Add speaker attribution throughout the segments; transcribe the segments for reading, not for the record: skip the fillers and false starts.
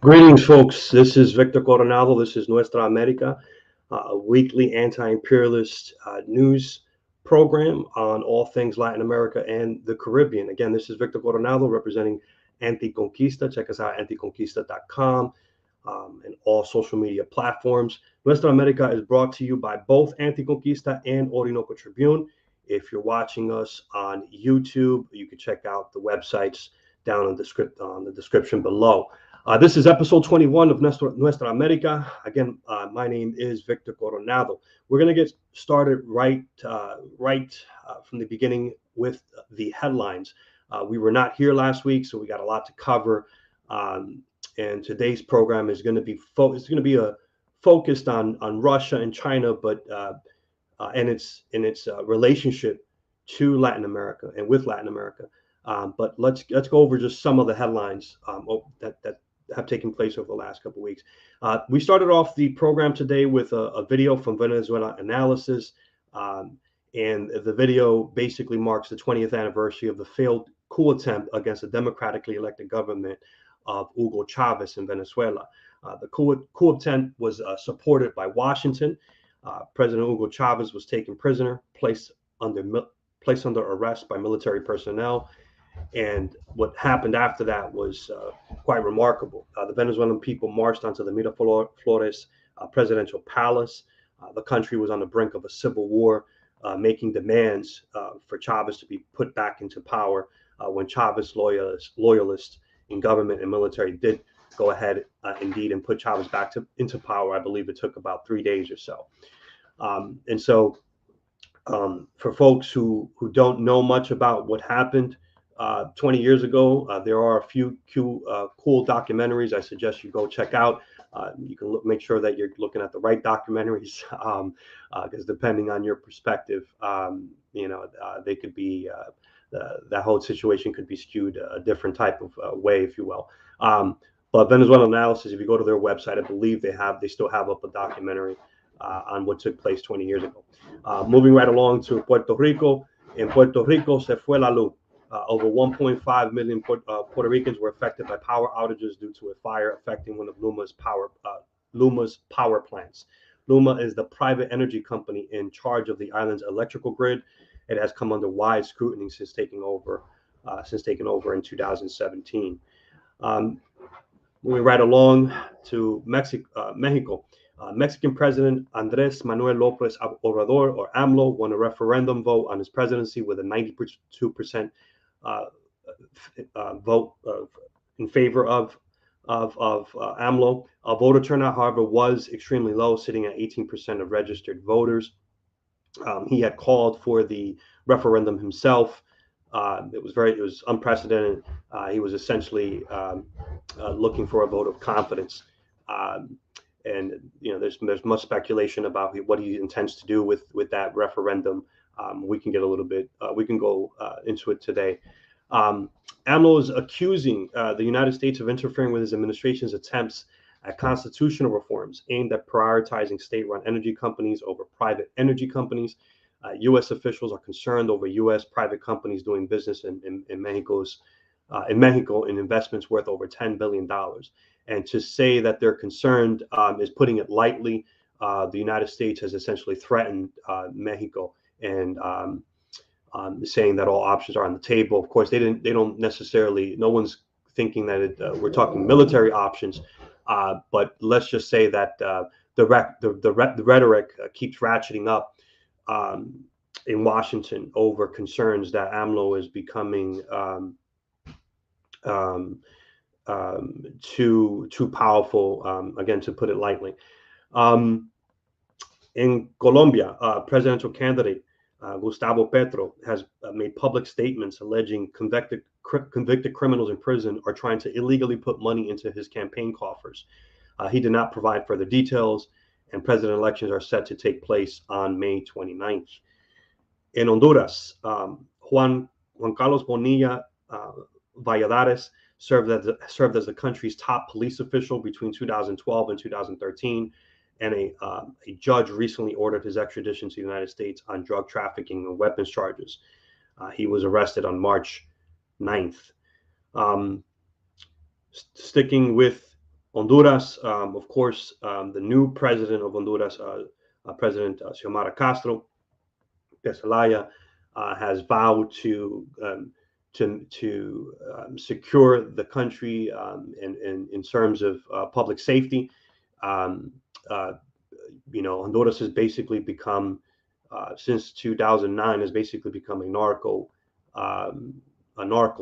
Speaker 1: Greetings, folks. This is Victor Coronado. This is Nuestra America, a weekly anti-imperialist news program on all things Latin America and the Caribbean. Again, this is Victor Coronado representing ANTICONQUISTA. Check us out at anticonquista.com and all social media platforms. Nuestra America is brought to you by both ANTICONQUISTA and Orinoco Tribune. If you're watching us on YouTube, you can check out the websites down in the description below. This is episode 21 of Nuestra America. Again, my name is Victor Coronado. We're going to get started right from the beginning with the headlines. We were not here last week, so we got a lot to cover. And today's program is going to be focused on Russia and China, but and its relationship to Latin America and with Latin America. But let's go over just some of the headlines that have taken place over the last couple of weeks. We started off the program today with a video from Venezuela Analysis, and the video basically marks the 20th anniversary of the failed coup attempt against the democratically elected government of Hugo Chavez in Venezuela. The coup attempt was supported by Washington. President Hugo Chavez was taken prisoner, placed under arrest by military personnel. And what happened after that was quite remarkable. The Venezuelan people marched onto the Miraflores presidential palace. The country was on the brink of a civil war, making demands for Chavez to be put back into power. When Chavez loyalists in government and military did go ahead indeed and put Chavez back into power, I believe it took about 3 days or so. And so for folks who don't know much about what happened 20 years ago, there are a few cool documentaries I suggest you go check out. You can make sure that you're looking at the right documentaries, because depending on your perspective, they could be that whole situation could be skewed a different type of way, if you will. But Venezuela Analysis, if you go to their website, I believe they still have up a documentary on what took place 20 years ago. Moving right along to Puerto Rico. In Puerto Rico, se fue la luz. Over 1.5 million Puerto Ricans were affected by power outages due to a fire affecting one of Luma's power plants. Luma is the private energy company in charge of the island's electrical grid. It has come under wide scrutiny since taking over in 2017. Moving right along to Mexico. Mexican President Andrés Manuel López Obrador, or AMLO, won a referendum vote on his presidency with a 92% vote in favor of AMLO. Voter turnout, however, was extremely low, sitting at 18% of registered voters. He had called for the referendum himself. It was unprecedented. He was essentially looking for a vote of confidence. And there's much speculation about what he intends to do with that referendum. We can get a little bit. We can go into it today. AMLO is accusing the United States of interfering with his administration's attempts at constitutional reforms aimed at prioritizing state-run energy companies over private energy companies. U.S. officials are concerned over U.S. private companies doing business in Mexico in investments worth over $10 billion. And to say that they're concerned is putting it lightly. The United States has essentially threatened Mexico and saying that all options are on the table. Of course, they don't necessarily. No one's thinking that we're talking military options, but let's just say that the rhetoric keeps ratcheting up in Washington over concerns that AMLO is becoming too powerful, again, to put it lightly. In Colombia, presidential candidate Gustavo Petro has made public statements alleging convicted criminals in prison are trying to illegally put money into his campaign coffers. He did not provide further details, and president elections are set to take place on May 29th. In Honduras, Juan Carlos Bonilla Valladares served as the country's top police official between 2012 and 2013, and a judge recently ordered his extradition to the United States on drug trafficking and weapons charges. He was arrested on March 9th. Sticking with Honduras, of course, the new president of Honduras, President Xiomara Castro Pesalaya, has vowed to secure the country in terms of public safety. Honduras has basically become, since 2009, has basically become a narco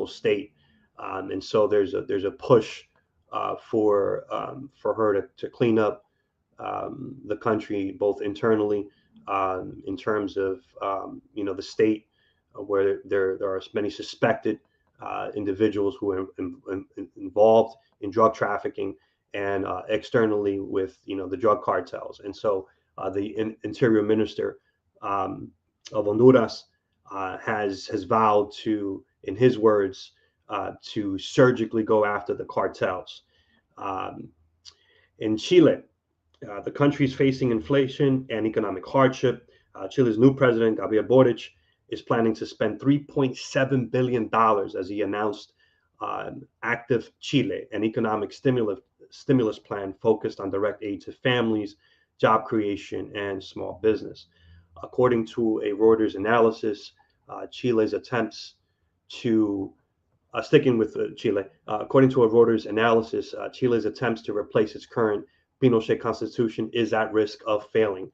Speaker 1: state, and so there's a push for her to clean up the country, both internally, in terms of the state, where there are many suspected individuals who are involved in drug trafficking, and externally with the drug cartels. And so the interior minister of Honduras has vowed to, in his words, to surgically go after the cartels. In Chile, the country is facing inflation and economic hardship. Chile's new president, Gabriel Boric, is planning to spend $3.7 billion, as he announced Active Chile, an economic stimulus plan focused on direct aid to families, job creation, and small business. According to a Reuters analysis, Chile's attempts to replace its current Pinochet constitution is at risk of failing.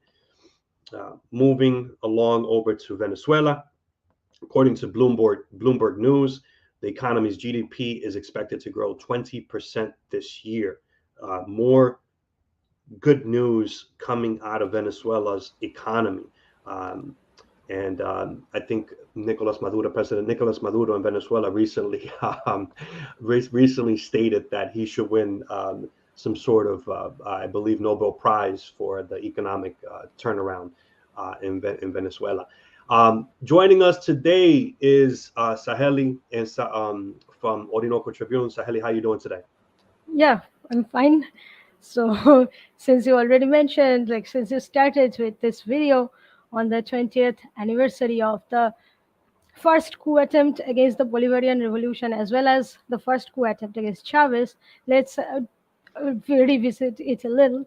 Speaker 1: Moving along over to Venezuela, according to Bloomberg News, the economy's GDP is expected to grow 20% this year. More good news coming out of Venezuela's economy. And I think President Nicolas Maduro in Venezuela recently stated that he should win some sort of, I believe, Nobel Prize for the economic turnaround in Venezuela. Joining us today is Saheli from Orinoco Tribune. Saheli, how are you doing today?
Speaker 2: Yeah, I'm fine. So since you already mentioned, since you started with this video on the 20th anniversary of the first coup attempt against the Bolivarian Revolution, as well as the first coup attempt against Chavez, let's revisit it a little.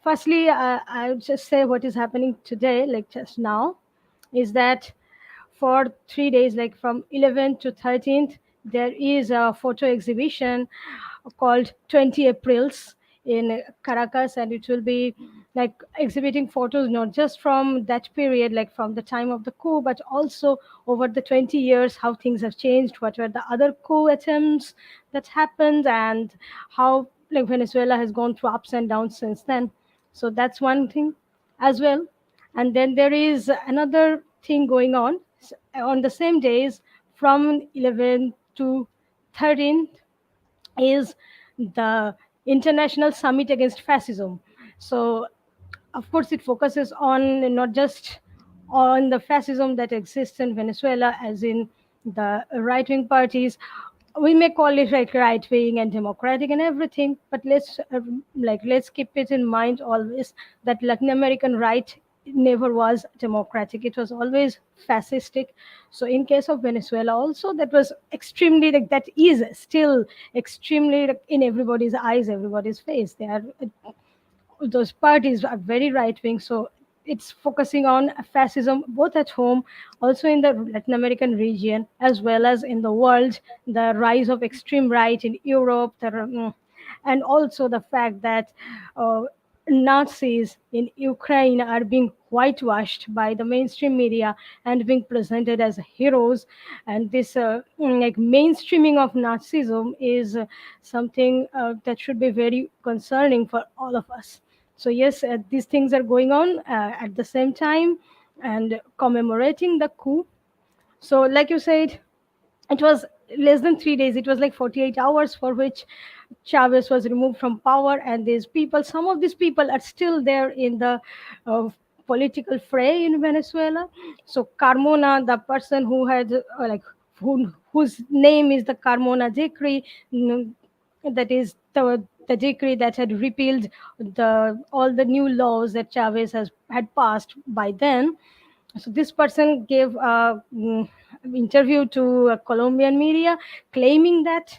Speaker 2: Firstly, I'll just say what is happening today, just now, is that for 3 days, from 11th to 13th, there is a photo exhibition called 20 Aprils in Caracas, and it will be exhibiting photos not just from that period, from the time of the coup, but also over the 20 years, how things have changed, what were the other coup attempts that happened, and how Venezuela has gone through ups and downs since then. So that's one thing as well. And then there is another thing going on the same days, from 11th to 13th, is the International Summit Against Fascism. So, of course, it focuses on not just on the fascism that exists in Venezuela, as in the right-wing parties. We may call it right-wing and democratic and everything, but let's keep it in mind always that Latin American right never was democratic. It was always fascistic. So in case of Venezuela also, that was extremely that is still extremely in everybody's eyes, everybody's face. Those parties are very right-wing. So it's focusing on fascism both at home, also in the Latin American region, as well as in the world, the rise of extreme right in Europe, and also the fact that Nazis in Ukraine are being whitewashed by the mainstream media and being presented as heroes. And this like mainstreaming of Nazism is something that should be very concerning for all of us. So yes, these things are going on at the same time and commemorating the coup. So like you said, it was less than 3 days. It was like 48 hours for which Chavez was removed from power, and these people, some of these people are still there in the political fray in Venezuela. So Carmona, the person who had whose name is the Carmona decree, that is the decree that had repealed the all the new laws that Chavez has had passed by then. So this person gave a interview to a Colombian media, claiming that,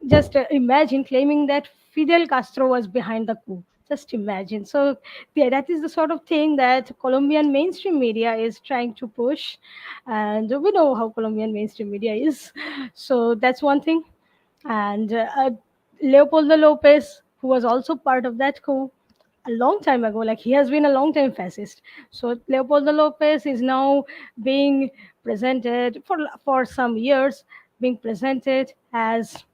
Speaker 2: just imagine, claiming that Fidel Castro was behind the coup. Just imagine. So yeah, that is the sort of thing that Colombian mainstream media is trying to push, and we know how Colombian mainstream media is. So that's one thing. And Leopoldo Lopez, who was also part of that coup a long time ago, like he has been a long time fascist. So Leopoldo Lopez is now being presented for some years, being presented as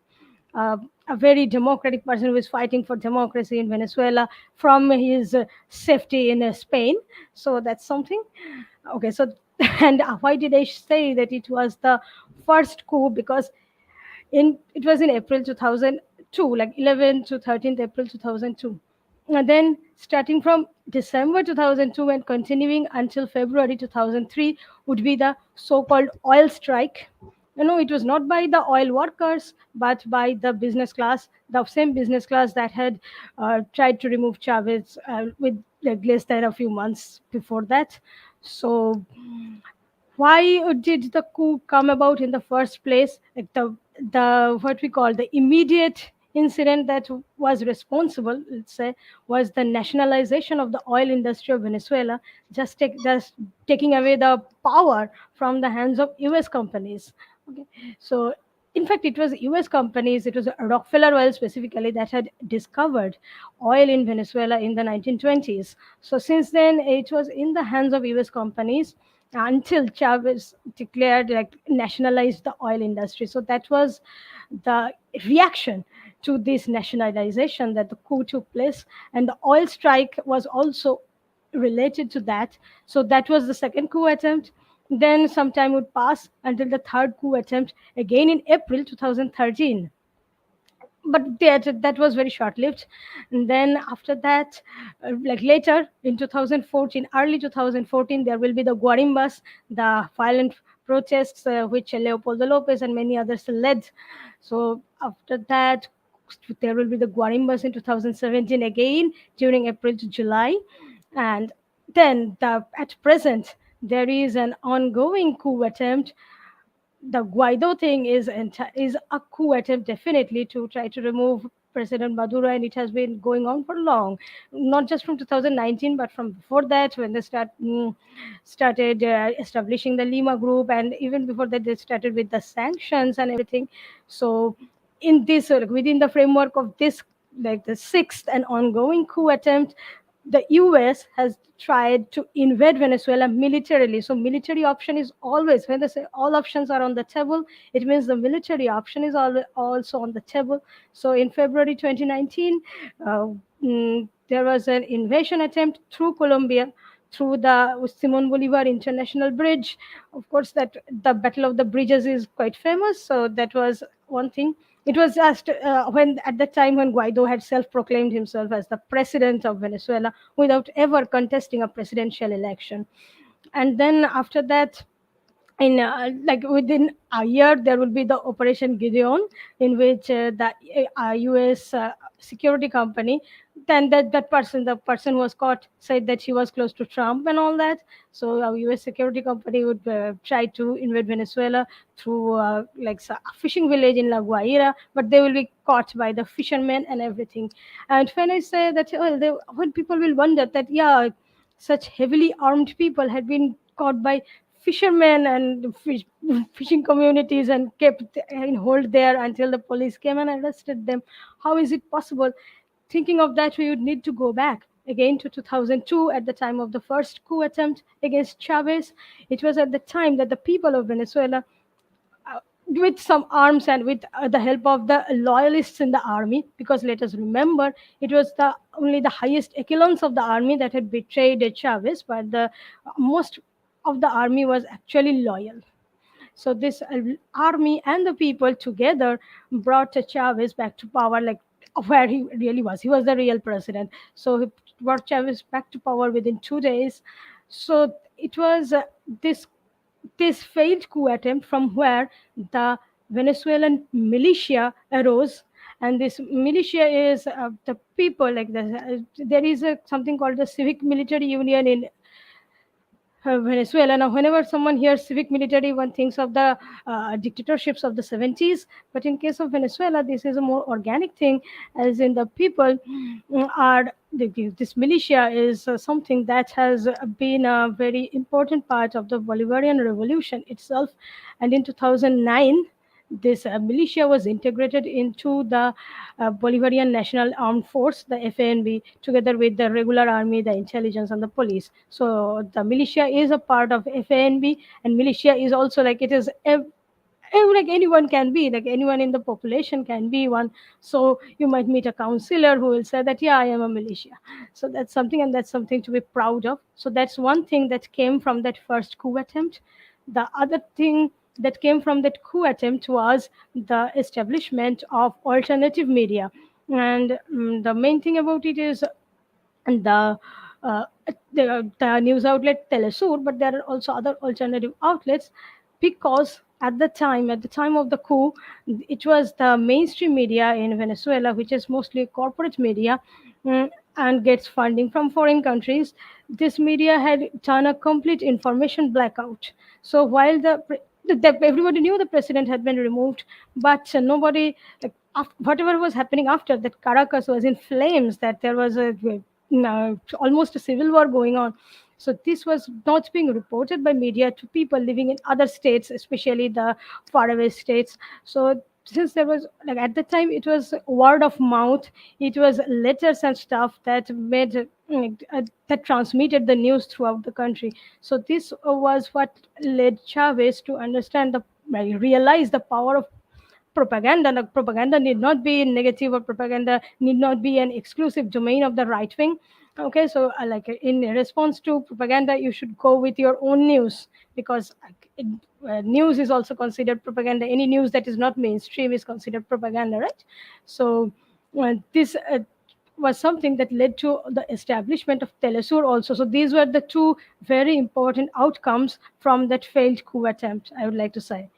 Speaker 2: uh, a very democratic person who is fighting for democracy in Venezuela from his safety in Spain. So that's something. Okay, so and why did I say that it was the first coup? Because in it was in April 2002, like 11th to 13th April 2002. And then starting from December 2002 and continuing until February 2003 would be the so-called oil strike. It was not by the oil workers, but by the business class, the same business class that had tried to remove Chavez with like less than a few months before that. So why did the coup come about in the first place? Like the what we call the immediate incident that was responsible, let's say, was the nationalization of the oil industry of Venezuela, just taking away the power from the hands of US companies. Okay. So in fact, it was US companies, it was Rockefeller Oil specifically, that had discovered oil in Venezuela in the 1920s. So since then, it was in the hands of US companies until Chavez declared, like, nationalized the oil industry. So that was the reaction to this nationalization, that the coup took place, and the oil strike was also related to that. So that was the second coup attempt. Then some time would pass until the third coup attempt, again in April 2013, but that was very short lived. And then after that, like later in 2014, early 2014, there will be the guarimbas, the violent protests which Leopoldo Lopez and many others led. So after that, there will be the guarimbas in 2017 again during April to July. And then at present there is an ongoing coup attempt. The Guaido thing is a coup attempt, definitely, to try to remove President Maduro, and it has been going on for long, not just from 2019, but from before that, when they started establishing the Lima Group, and even before that, they started with the sanctions and everything. So, in this within the framework of this, like the sixth and ongoing coup attempt, the US has tried to invade Venezuela militarily. So military option is always, when they say all options are on the table, it means the military option is also on the table. So in February 2019, uh, there was an invasion attempt through Colombia, through the Simon Bolivar International Bridge. Of course, that the Battle of the Bridges is quite famous. So that was one thing. It was just when at the time when Guaido had self-proclaimed himself as the president of Venezuela without ever contesting a presidential election. And then after that, in like within a year, there will be the Operation Gideon, in which the US security company, then the person who was caught, said that he was close to Trump and all that. So a US security company would try to invade Venezuela through a fishing village in La Guaira, but they will be caught by the fishermen and everything. And when I say that, when people will wonder that, yeah, such heavily armed people had been caught by fishermen and fishing communities and kept in hold there until the police came and arrested them. How is it possible? Thinking of that, we would need to go back. again to 2002 at the time of the first coup attempt against Chavez. It was at the time that the people of Venezuela, with some arms and with the help of the loyalists in the army, because let us remember it was the only the highest echelons of the army that had betrayed Chavez, but the most of the army was actually loyal. So this army and the people together brought Chavez back to power, like where he really was. He was the real president. So he brought Chavez back to power within 2 days. So it was this failed coup attempt from where the Venezuelan militia arose. And this militia is the people, like there is something called the civic military union in Venezuela. Now, whenever someone hears civic military, one thinks of the dictatorships of the 70s. But in case of Venezuela, this is a more organic thing, as in the people are. This militia is something that has been a very important part of the Bolivarian Revolution itself. And in 2009, this militia was integrated into the Bolivarian National Armed Force, the FANB, together with the regular army, the intelligence, and the police. So the militia is a part of FANB, and militia is also like it is like anyone can be, like anyone in the population can be one. So you might meet a counselor who will say that, yeah, I am a militia. So that's something, and that's something to be proud of. So that's one thing that came from that first coup attempt. The other thing that came from that coup attempt was the establishment of alternative media. And the main thing about it is the uh, the news outlet Telesur, but there are also other alternative outlets, because at the time of the coup, it was the mainstream media in Venezuela, which is mostly corporate media, and gets funding from foreign countries. This media had done a complete information blackout. So while everybody knew the president had been removed, but nobody, like, whatever was happening after that, Caracas was in flames, that there was almost a civil war going on. So this was not being reported by media to people living in other states, especially the faraway states. So since there was, like, at the time it was word of mouth, it was letters and stuff that made that transmitted the news throughout the country. So this was what led Chavez to understand realize the power of propaganda. Like, propaganda need not be negative, or propaganda need not be an exclusive domain of the right wing. Okay, so like in response to propaganda, you should go with your own news, because news is also considered propaganda. Any news that is not mainstream is considered propaganda, right? So this was something that led to the establishment of Telesur also. So these were the two very important outcomes from that failed coup attempt, I would like to say.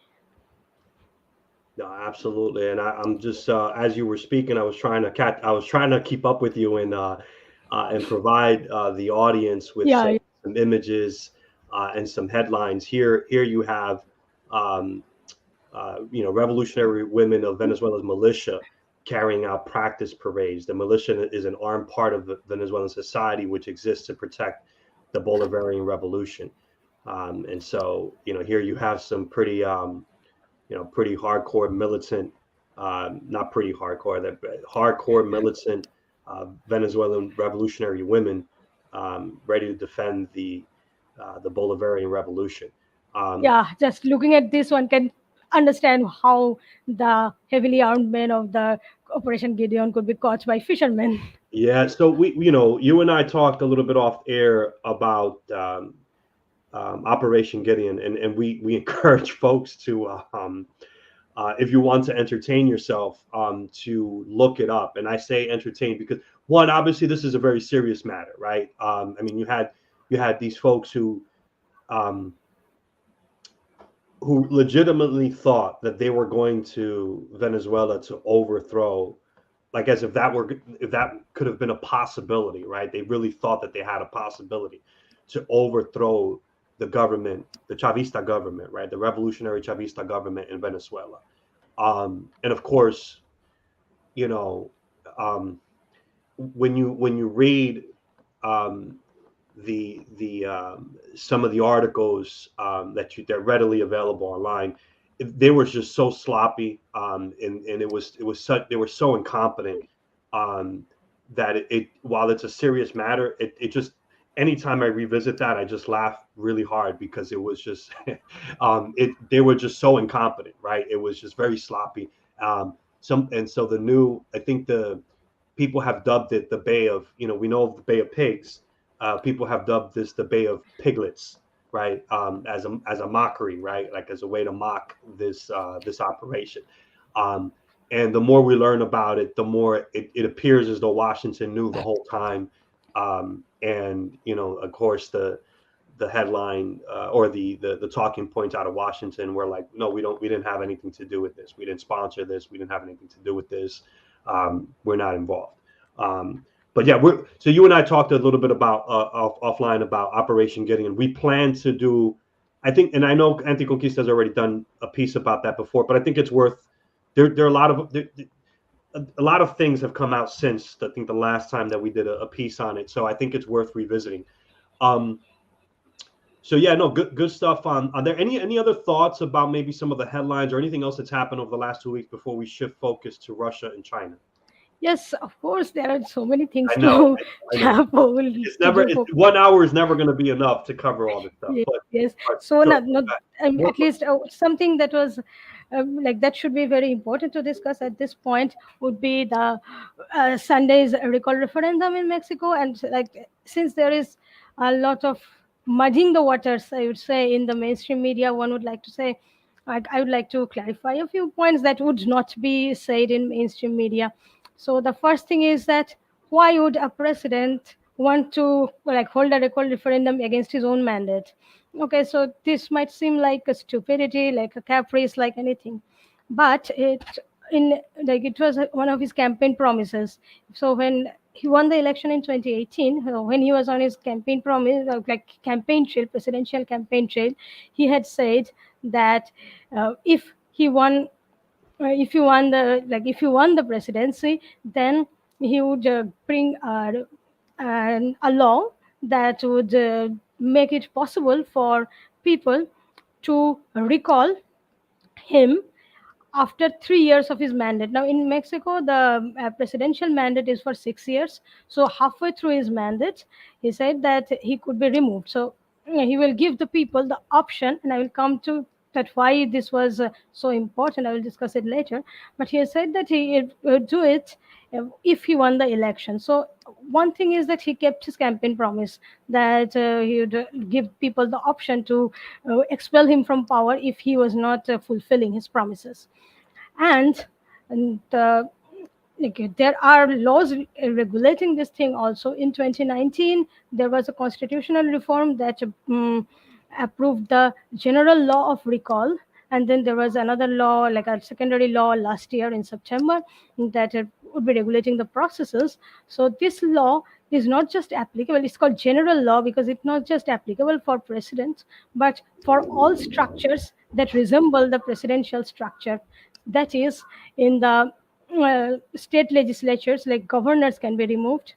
Speaker 1: No, absolutely. And I'm just as you were speaking, I was trying to keep up with you and provide the audience with
Speaker 2: Yeah.
Speaker 1: some images and some headlines. Here you have, um, revolutionary women of Venezuela's militia carrying out practice parades. The militia is an armed part of the Venezuelan society which exists to protect the Bolivarian Revolution. And so, here you have some pretty hardcore militant, not pretty hardcore, that hardcore militant Venezuelan revolutionary women ready to defend the Bolivarian Revolution. Um,
Speaker 2: Yeah, just looking at this, one can understand how the heavily armed men of the Operation Gideon could be caught by fishermen.
Speaker 1: yeah, so you and I talked a little bit off air about Operation Gideon, and we encourage folks to if you want to entertain yourself, to look it up. And I say entertain because, one, obviously this is a very serious matter, right? I mean, you had these folks um, who legitimately thought that they were going to Venezuela to overthrow, like as if that could have been a possibility, right? They really thought that they had a possibility to overthrow the government, the Chavista government, right? The revolutionary Chavista government in Venezuela. And of course, you know, um, when you read um, the some of the articles that readily available online, they were just so sloppy, and it was such they were so incompetent, um, that it while it's a serious matter, it just anytime I revisit that, I just laugh really hard because it was just they were just so incompetent, right? It was just very sloppy. So the new, I think the people have dubbed it the Bay of, we know of the Bay of Pigs. People have dubbed this the Bay of Piglets, right? As a mockery, right? Like as a way to mock this operation. Um, and the more we learn about it, the more it appears as though Washington knew the whole time. And of course, the headline or the talking points out of Washington were like, no, we didn't have anything to do with this. We didn't sponsor this. We didn't have anything to do with this. We're not involved. But yeah, so you and I talked a little bit about offline about Operation Gideon. We plan to do, I think, and I know Anticonquista has already done a piece about that before, but I think it's worth. There are a lot of things have come out since I think the last time that we did a piece on it. So I think it's worth revisiting. So yeah, no, good stuff. Are there any other thoughts about maybe some of the headlines or anything else that's happened over the last 2 weeks before we shift focus to Russia and China?
Speaker 2: Yes, of course, there are so many things
Speaker 1: I know.
Speaker 2: tap over.
Speaker 1: It's never. 1 hour is never going to be enough to cover all this stuff.
Speaker 2: Yes,
Speaker 1: But,
Speaker 2: yes.
Speaker 1: but
Speaker 2: So
Speaker 1: sure,
Speaker 2: at least something that was like that should be very important to discuss at this point would be the Sunday's recall referendum in Mexico, and like since there is a lot of muddying the waters, I would say in the mainstream media, one would like to say. I would like to clarify a few points that would not be said in mainstream media. So the first thing is that why would a president want to like hold a recall referendum against his own mandate? Okay, so this might seem like a stupidity, like a caprice, like anything, but it was one of his campaign promises. So when he won the election in 2018, when he was on his campaign promise, like campaign trail, presidential campaign trail, he had said that if if you won the presidency, then he would bring a law that would make it possible for people to recall him after 3 years of his mandate. Now, in Mexico, the presidential mandate is for 6 years. So, halfway through his mandate, he said that he could be removed. So, he will give the people the option, and I will come to that why this was so important. I will discuss it later. But he has said that he would do it if he won the election. So, one thing is that he kept his campaign promise that he would give people the option to expel him from power if he was not fulfilling his promises. And like, there are laws regulating this thing also. In 2019, there was a constitutional reform that approved the general law of recall, and then there was another law, like a secondary law, last year in September, that would be regulating the processes. So this law is not just applicable, it's called general law because it's not just applicable for presidents but for all structures that resemble the presidential structure. That is, in the state legislatures, like governors can be removed.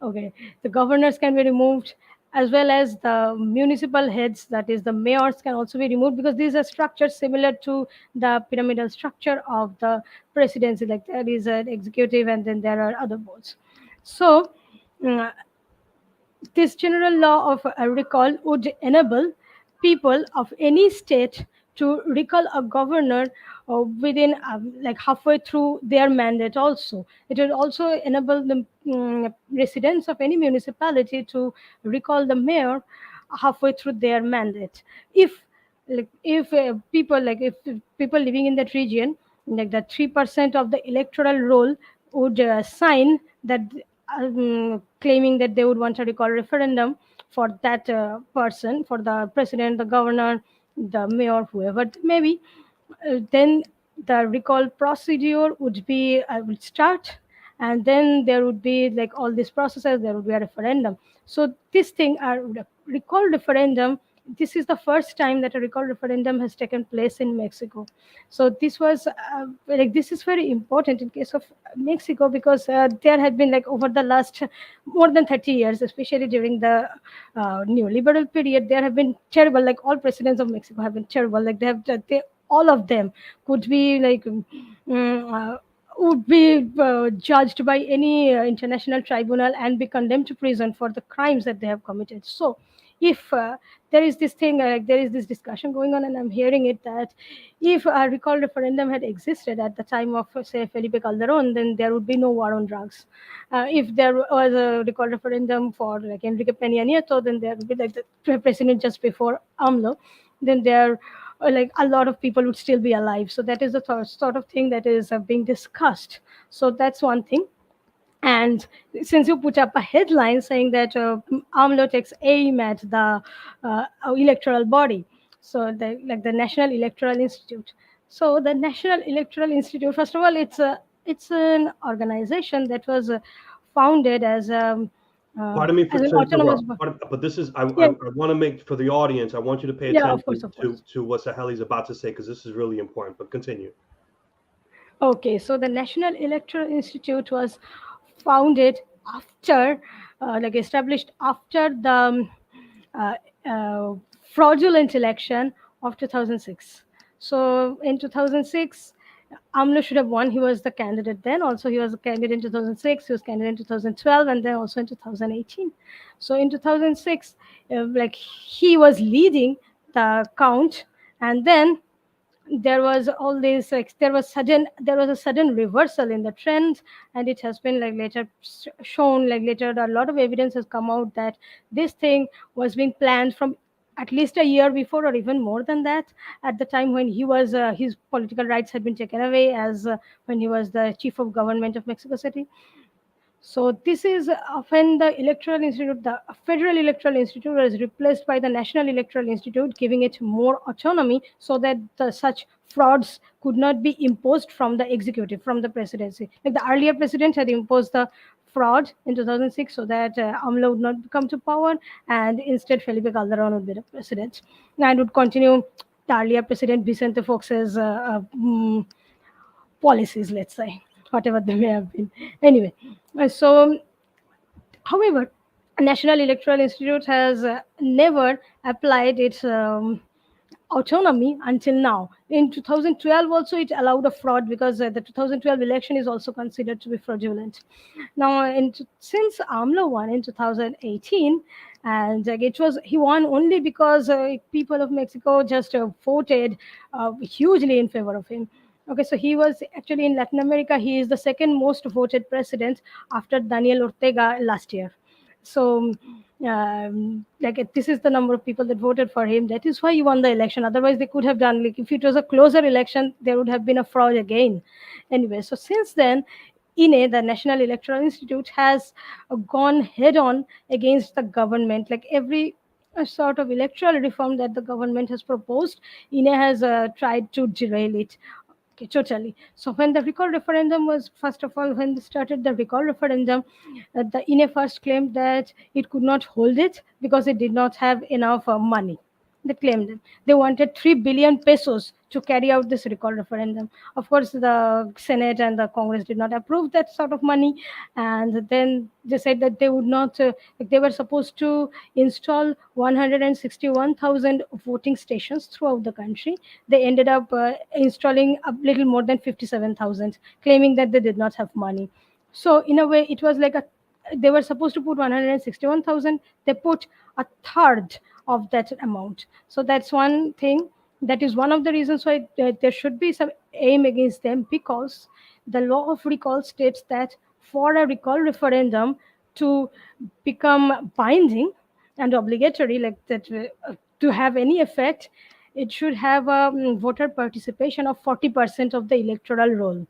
Speaker 2: Okay, the governors can be removed, as well as the municipal heads, that is, the mayors, can also be removed because these are structures similar to the pyramidal structure of the presidency. Like there is an executive, and then there are other boards. So, mm, this general law of recall would enable people of any state to recall a governor within like halfway through their mandate. Also, it will also enable the residents of any municipality to recall the mayor halfway through their mandate if if people living in that region, like the 3% of the electoral roll, would sign that, claiming that they would want a recall referendum for that person, for the president, the governor, the mayor, whoever it may be. Then the recall procedure would start, and then there would be like all these processes. There would be a referendum. So this thing, recall referendum. This is the first time that a recall referendum has taken place in Mexico. So this was this is very important in case of Mexico because there had been, like, over the last more than 30 years, especially during the neoliberal period, there have been terrible, like all presidents of Mexico have been terrible. Like they all of them could be like would be judged by any international tribunal and be condemned to prison for the crimes that they have committed. So, if there is this thing, there is this discussion going on, and I'm hearing it that if a recall referendum had existed at the time of, say, Felipe Calderon, then there would be no war on drugs. If there was a recall referendum for like Enrique Peña Nieto, then there would be like the president just before AMLO, then there like a lot of people would still be alive. So that is the sort of thing that is being discussed. So that's one thing. And since you put up a headline saying that AMLO takes aim at the electoral body, so the National Electoral Institute. So the National Electoral Institute, first of all, it's an organization that was founded
Speaker 1: Pardon me for
Speaker 2: as an
Speaker 1: to
Speaker 2: autonomous
Speaker 1: interrupt,
Speaker 2: body.
Speaker 1: but this is
Speaker 2: Yeah,
Speaker 1: I want to make for the audience. I want you to pay
Speaker 2: yeah, of
Speaker 1: attention
Speaker 2: course, of course.
Speaker 1: to what Saheli's about to say because this is really important. But continue.
Speaker 2: Okay, so the National Electoral Institute was founded after, established after the uh, uh, fraudulent election of 2006. So in 2006, AMLO should have won. He was the candidate then. Also, he was a candidate in 2006. He was candidate in 2012, and then also in 2018. So in 2006, he was leading the count, and then there was all this like there was a sudden reversal in the trend, and it has been like later shown, like later a lot of evidence has come out that this thing was being planned from at least a year before, or even more than that, at the time when he was his political rights had been taken away, as when he was the chief of government of Mexico City. So this is when the Electoral Institute, the Federal Electoral Institute, was replaced by the National Electoral Institute, giving it more autonomy so that such frauds could not be imposed from the executive, from the presidency. Like the earlier president had imposed the fraud in 2006 so that AMLO would not come to power, and instead Felipe Calderon would be the president and would continue the earlier president Vicente Fox's policies, let's say, whatever they may have been. Anyway, so however, National Electoral Institute has never applied its autonomy until now. In 2012, also it allowed a fraud because the 2012 election is also considered to be fraudulent. Now, since AMLO won in 2018, and it was he won only because people of Mexico just voted hugely in favor of him. Okay, so he was actually in Latin America. He is the second most voted president after Daniel Ortega last year. So, this is the number of people that voted for him. That is why he won the election. Otherwise, they could have done, like, if it was a closer election, there would have been a fraud again. Anyway, so since then, INE, the National Electoral Institute, has gone head on against the government. Like every sort of electoral reform that the government has proposed, INE has tried to derail it. Okay, totally. So when the recall referendum was, first of all, when they started the recall referendum, the INE first claimed that it could not hold it because it did not have enough money. They claimed it. They wanted 3 billion pesos to carry out this recall referendum. Of course, the Senate and the Congress did not approve that sort of money, and then they said that they would not. They were supposed to install 161,000 voting stations throughout the country. They ended up installing a little more than 57,000, claiming that they did not have money. So in a way, it was like they were supposed to put 161,000. They put a third of that amount. So that's one thing. That is one of the reasons why there should be some aim against them, because the law of recall states that for a recall referendum to become binding and obligatory, like that, to have any effect, it should have a voter participation of 40% of the electoral roll.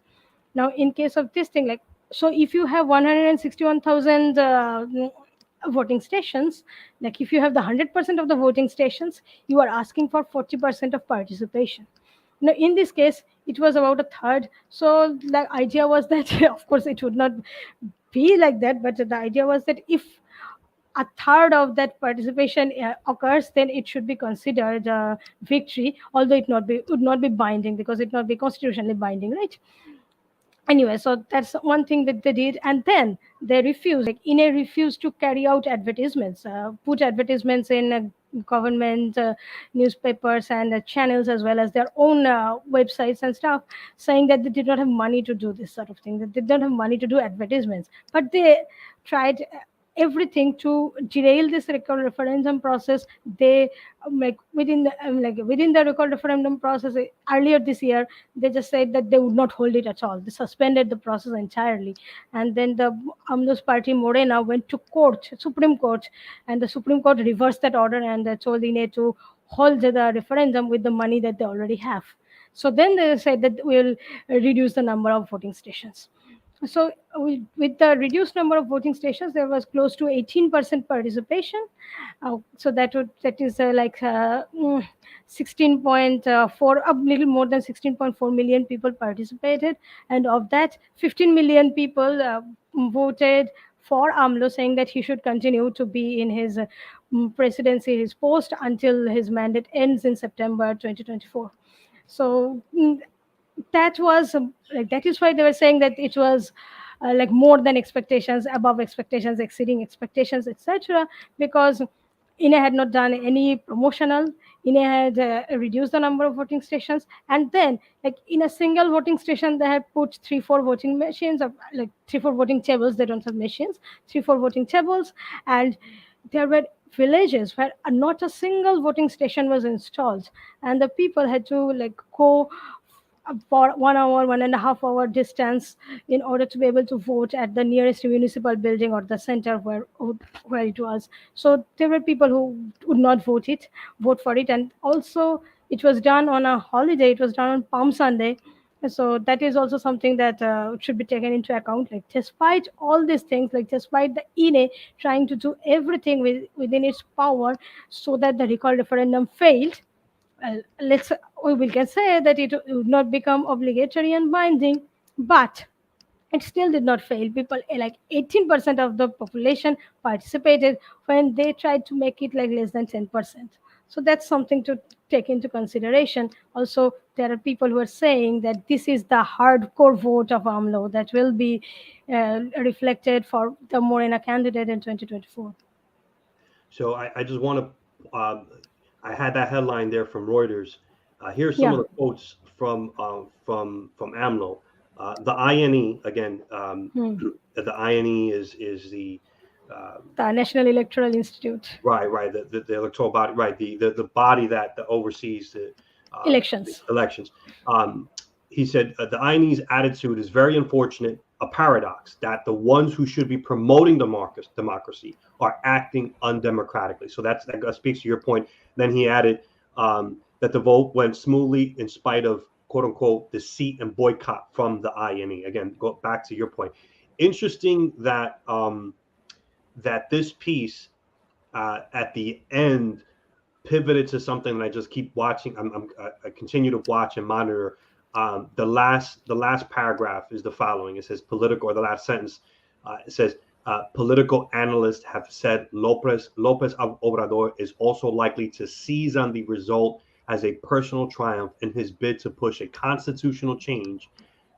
Speaker 2: Now, in case of this thing, like, so if you have 161,000 voting stations, like if you have the 100% of the voting stations, you are asking for 40% of participation. Now, in this case, it was about a third. So the idea was that, of course, it would not be like that, but the idea was that if a third of that participation occurs, then it should be considered a victory, although would not be binding because it not be constitutionally binding, right? Anyway, so that's one thing that they did, and then they refused. Like INE refused to carry out advertisements, put advertisements in government newspapers and channels, as well as their own websites and stuff, saying that they did not have money to do this sort of thing, that they did not have money to do advertisements. But they tried everything to derail this recall referendum process. They within the recall referendum process earlier this year, they just said that they would not hold it at all. They suspended the process entirely, and then the AMLO's party Morena went to court, Supreme Court, and the Supreme Court reversed that order and told INE to hold the referendum with the money that they already have. So then they said that we'll reduce the number of voting stations. So with the reduced number of voting stations, there was close to 18% participation. So that is 16.4, a little more than 16.4 million people participated, and of that, 15 million people voted for AMLO, saying that he should continue to be in his presidency, his post, until his mandate ends in September 2024. So that was that is why they were saying that it was more than expectations, above expectations, exceeding expectations, etc., because INE had not done any promotional. INE had reduced the number of voting stations, and then in a single voting station they had put 3-4 voting machines, or 3-4 voting tables. They don't have machines. 3-4 voting tables, and there were villages where not a single voting station was installed, and the people had to go for 1 hour, 1.5 hour distance in order to be able to vote at the nearest municipal building or the center where it was. So there were people who would not vote for it, and also it was done on a holiday. It was done on Palm Sunday. So that is also something that should be taken into account. Despite all these things, despite the INE trying to do everything within its power so that the recall referendum failed, we can say that it would not become obligatory and binding, but it still did not fail. People 18% of the population participated when they tried to make it less than 10%. So that's something to take into consideration. Also, there are people who are saying that this is the hardcore vote of AMLO that will be reflected for the Morena candidate in 2024.
Speaker 1: So I just want to, I had that headline there from Reuters. Here's some of the quotes from AMLO. The INE again. The INE is the
Speaker 2: National Electoral Institute.
Speaker 1: Right. The electoral body. Right. The body that oversees the
Speaker 2: elections.
Speaker 1: He said the INE's attitude is very unfortunate, a paradox that the ones who should be promoting democracy are acting undemocratically. So that speaks to your point. Then he added that the vote went smoothly in spite of quote unquote deceit and boycott from the INE. Again, go back to your point. Interesting that that this piece at the end pivoted to something that I just keep watching. I continue to watch and monitor. The last paragraph is the following. It says political, or the last sentence. It says political analysts have said López Obrador is also likely to seize on the result as a personal triumph in his bid to push a constitutional change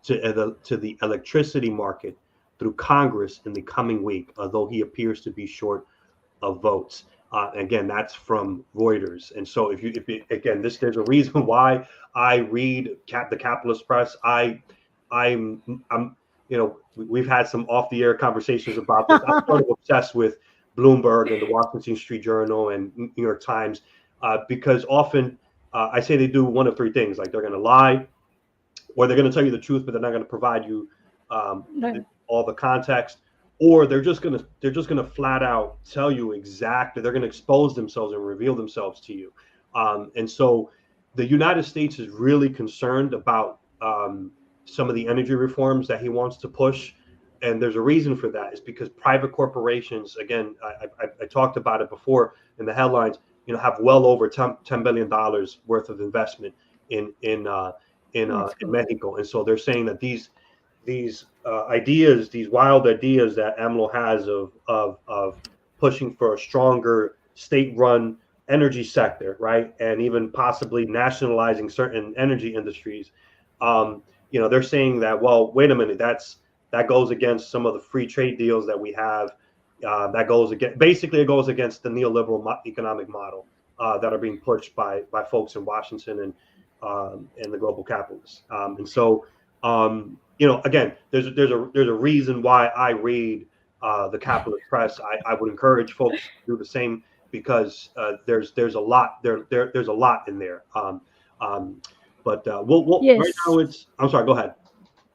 Speaker 1: to the electricity market through Congress in the coming week, although he appears to be short of votes. Again, that's from Reuters. And so there's a reason why I read the capitalist press. I'm we've had some off the air conversations about this. I'm sort of obsessed with Bloomberg and the Washington Street Journal and New York Times because often I say they do one of three things. They're going to lie, or they're going to tell you the truth, but they're not going to provide you all the context. Or they're just gonna flat out tell you exactly. They're gonna expose themselves and reveal themselves to you. And so the United States is really concerned about some of the energy reforms that he wants to push. And there's a reason for that. It's because private corporations, again, I talked about it before in the headlines, have well over $10 billion worth of investment in Mexico. And so they're saying that these ideas, these wild ideas that AMLO has of pushing for a stronger state-run energy sector, right, and even possibly nationalizing certain energy industries, they're saying that, well, wait a minute, that goes against some of the free trade deals that we have. It goes against the neoliberal economic model. that are being pushed by folks in Washington and the global capitalists. And so, again, there's a reason why I read the capitalist press. I would encourage folks to do the same, because there's a lot there's a lot in there. But we'll right
Speaker 2: Yes.
Speaker 1: now I'm sorry. Go ahead.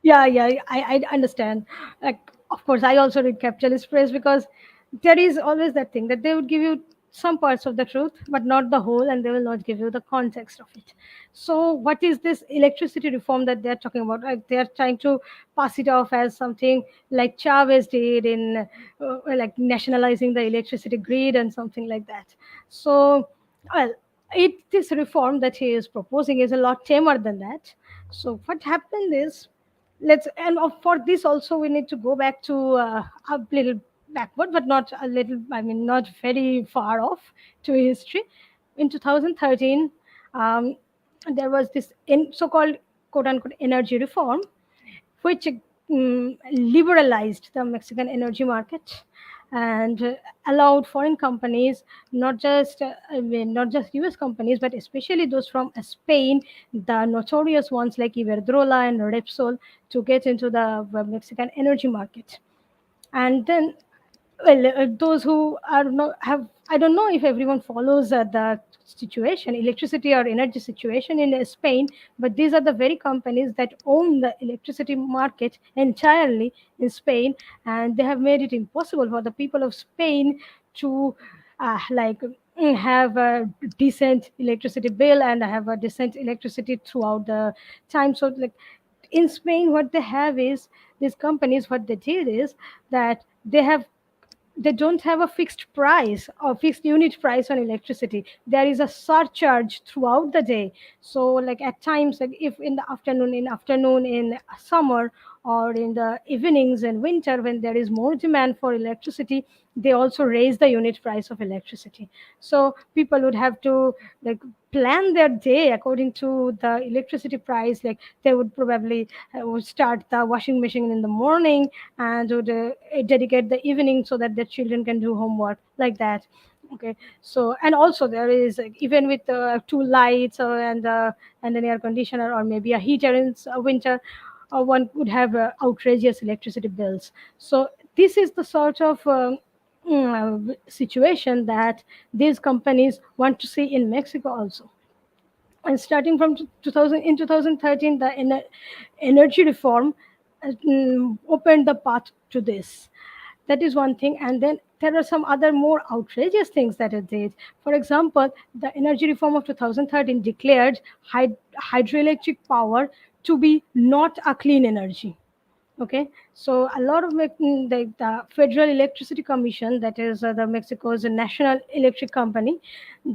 Speaker 2: Yeah, I understand. Like, of course, I also read capitalist press because there is always that thing that they would give you some parts of the truth, but not the whole, and they will not give you the context of it. So, what is this electricity reform that they're talking about? Like, they're trying to pass it off as something like Chavez did in like nationalizing the electricity grid and something like that. So, well, this reform that he is proposing is a lot tamer than that. So, what happened is, for this also we need to go back to a little backward, but not a little, I mean, not very far off to history. In 2013, um, there was this so-called quote unquote energy reform, which liberalized the Mexican energy market and allowed foreign companies, not just US companies, but especially those from Spain, the notorious ones like Iberdrola and Repsol, to get into the Mexican energy market. And then, well, those who are not have, I don't know if everyone follows the situation, electricity or energy situation in Spain, but these are the very companies that own the electricity market entirely in Spain, and they have made it impossible for the people of Spain to have a decent electricity bill and have a decent electricity throughout the time. So, like, in Spain, what they have is, these companies, what they did is that they don't have a fixed price or fixed unit price on electricity. There is a surcharge throughout the day. So, like, at times, like, if in the afternoon in summer, or in the evenings in winter, when there is more demand for electricity, they also raise the unit price of electricity. So people would have to, like, plan their day according to the electricity price. Like, they would probably would start the washing machine in the morning and would dedicate the evening so that their children can do homework, like that. Okay. So, and also there is, like, even with two lights, and an air conditioner, or maybe a heater in winter, one would have outrageous electricity bills. So this is the sort of situation that these companies want to see in Mexico also. And starting from 2000, in 2013, the energy reform opened the path to this. That is one thing. And then there are some other more outrageous things that it did. For example, the energy reform of 2013 declared hydroelectric power to be not a clean energy. Okay, so a lot of the Federal Electricity Commission, that is the Mexico's national electric company,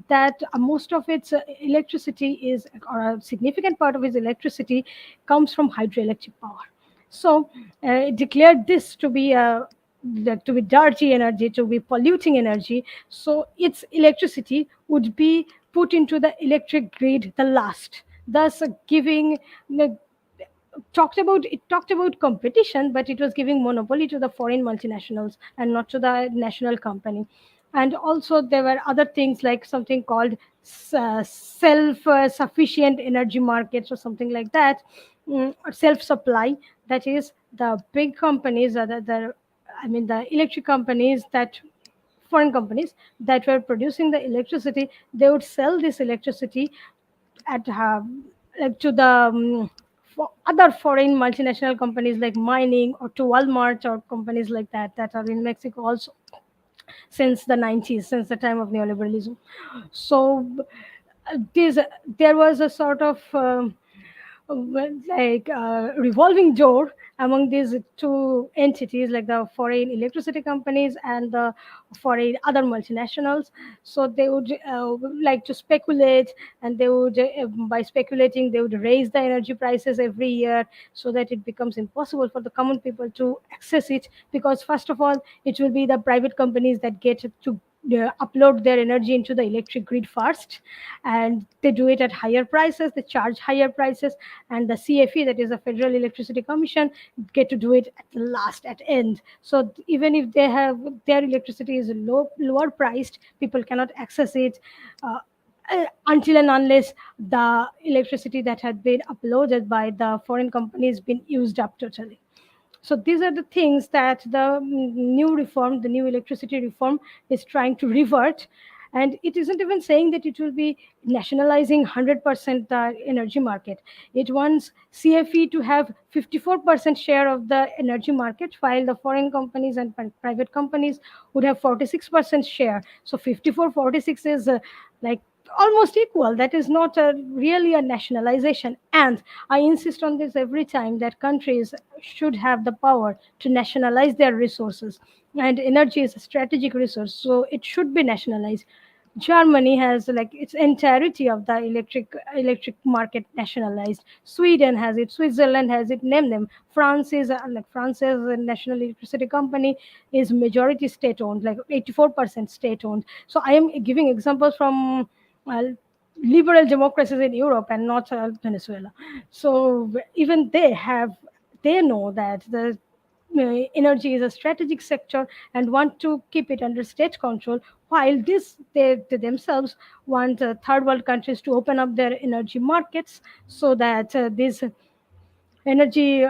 Speaker 2: that most of its electricity is, or a significant part of its electricity comes from hydroelectric power. So it declared this to be to be dirty energy, to be polluting energy. So its electricity would be put into the electric grid the last, thus giving talked about competition, but it was giving monopoly to the foreign multinationals and not to the national company. And also there were other things like something called self sufficient energy markets or something like that, or self supply. That is, the big companies, the electric companies, that foreign companies that were producing the electricity, they would sell this electricity at like to the for other foreign multinational companies like mining, or to Walmart, or companies like that, that are in Mexico also since the 90s, since the time of neoliberalism. So this there was a sort of revolving door among these two entities, like the foreign electricity companies and the foreign other multinationals. So they would like to speculate, and they would by speculating, they would raise the energy prices every year, so that it becomes impossible for the common people to access it, because first of all, it will be the private companies that get to upload their energy into the electric grid first, and they do it at higher prices, they charge higher prices, and the CFE, that is the Federal Electricity Commission, get to do it at the last, at end. So even if their electricity is lower priced, people cannot access it. until and unless the electricity that had been uploaded by the foreign companies been used up totally. So these are the things that the new reform, the new electricity reform, is trying to revert. And it isn't even saying that it will be nationalizing 100% the energy market. It wants CFE to have 54% share of the energy market, while the foreign companies and private companies would have 46% share. So 54-46 is like almost equal. That is not really a nationalization. And I insist on this every time, that countries should have the power to nationalize their resources. And energy is a strategic resource, so it should be nationalized. Germany has like its entirety of the electric market nationalized. Sweden has it. Switzerland has it. Name them. France is like France's national electricity company is majority state owned, like 84% state owned. So I am giving examples from uh, liberal democracies in Europe and not Venezuela. So even they know that the energy is a strategic sector and want to keep it under state control, while they themselves want third world countries to open up their energy markets, so that these energy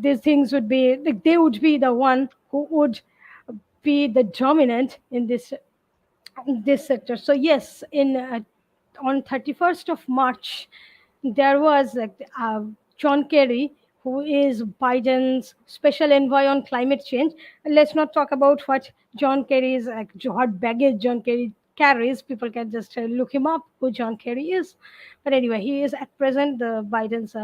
Speaker 2: these things would be like, they would be the one who would be the dominant in this sector. So yes, in on 31st of March, there was John Kerry, who is Biden's special envoy on climate change. And let's not talk about what John Kerry's what baggage John Kerry carries. People can just look him up who John Kerry is. But anyway, he is at present the Biden's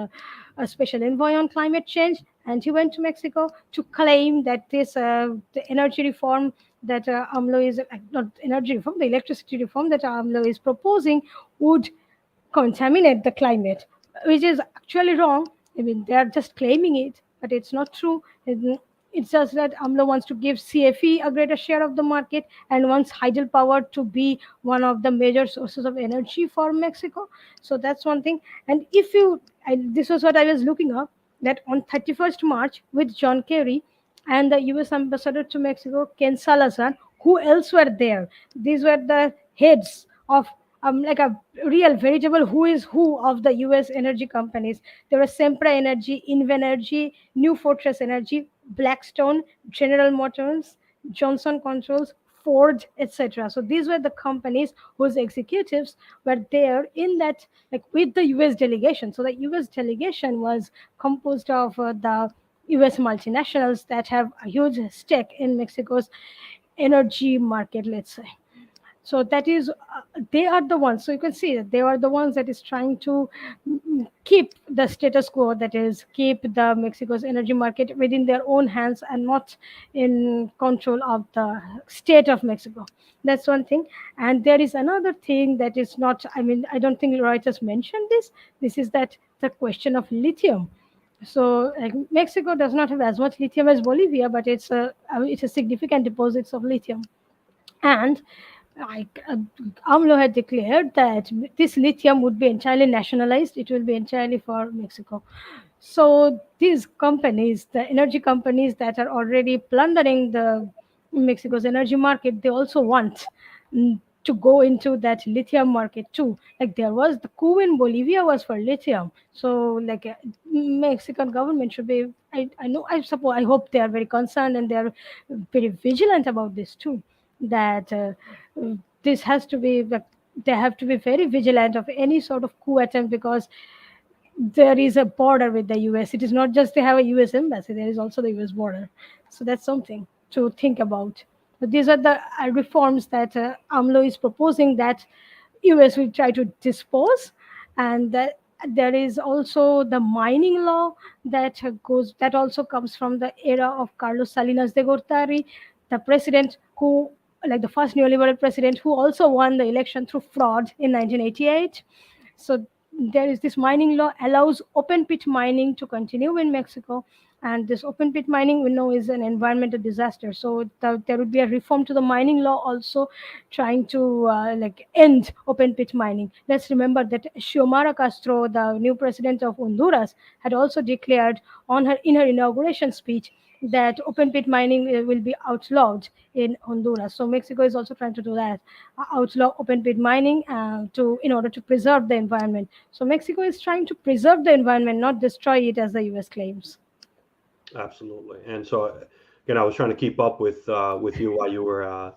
Speaker 2: special envoy on climate change, and he went to Mexico to claim that this the energy reform that AMLO is not energy reform, the electricity reform that AMLO is proposing would contaminate the climate, which is actually wrong. I mean, they are just claiming it, but it's not true. It's just that AMLO wants to give CFE a greater share of the market and wants hydropower to be one of the major sources of energy for Mexico. So that's one thing. And this was what I was looking up, that on 31st March with John Kerry and the US ambassador to Mexico, Ken Salazar, who else were there? These were the heads of like a real veritable who is who of the US energy companies. There were Sempra Energy, Invenergy, New Fortress Energy, Blackstone, General Motors, Johnson Controls, Ford, etc. So these were the companies whose executives were there in that, like with the US delegation. So the US delegation was composed of the US multinationals that have a huge stake in Mexico's energy market, let's say. So that is they are the ones, so you can see that they are the ones that is trying to keep the status quo, that is keep the Mexico's energy market within their own hands and not in control of the state of Mexico. That's one thing. And there is another thing that is not, I mean, I don't think Reuters mentioned this is that the question of lithium. So Mexico does not have as much lithium as Bolivia, but it's a significant deposits of lithium. And like AMLO had declared that this lithium would be entirely nationalized. It will be entirely for Mexico. So these companies, the energy companies that are already plundering the Mexico's energy market, they also want to go into that lithium market too. Like there was the coup in Bolivia was for lithium. So like Mexican government should be, I know, I hope they are very concerned and they are very vigilant about this too, that this has to be, they have to be very vigilant of any sort of coup attempt, because there is a border with the US. It is not just they have a US embassy, there is also the US border. So that's something to think about. But these are the reforms that AMLO is proposing that US will try to dispose. And that there is also the mining law that also comes from the era of Carlos Salinas de Gortari, the president who, like the first neoliberal president, who also won the election through fraud in 1988. So there is this mining law allows open pit mining to continue in Mexico, and this open pit mining we know is an environmental disaster. So there would be a reform to the mining law also, trying to end open pit mining. Let's remember that Xiomara Castro, the new president of Honduras, had also declared in her inauguration speech that open pit mining will be outlawed in Honduras. So Mexico is also trying to do that, outlaw open pit mining to in order to preserve the environment. So Mexico is trying to preserve the environment, not destroy it as the U.S. claims.
Speaker 1: Absolutely. And so, again, I was trying to keep up with you while you were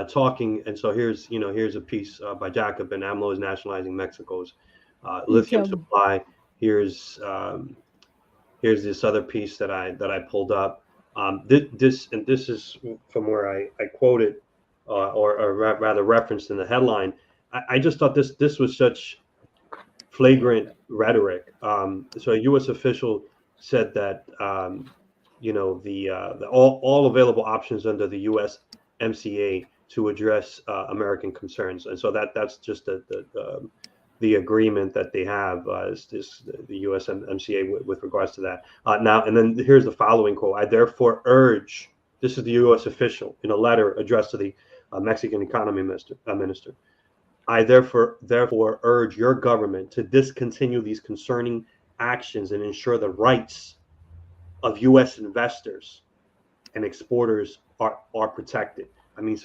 Speaker 1: talking. And so here's a piece by Jacob, and AMLO is nationalizing Mexico's lithium
Speaker 2: Lithium.
Speaker 1: supply. Here's here's this other piece that I pulled up. This is from where I quoted or rather referenced in the headline. I just thought this was such flagrant rhetoric. So a U.S. official said that the all available options under the USMCA to address American concerns, and so that's just the agreement that they have is this the USMCA with regards to that. Now, and then here's the following quote: "I therefore urge." This is the U.S. official in a letter addressed to the Mexican economy minister. I therefore urge your government to discontinue these concerning actions and ensure the rights of U.S. investors and exporters are protected. I mean,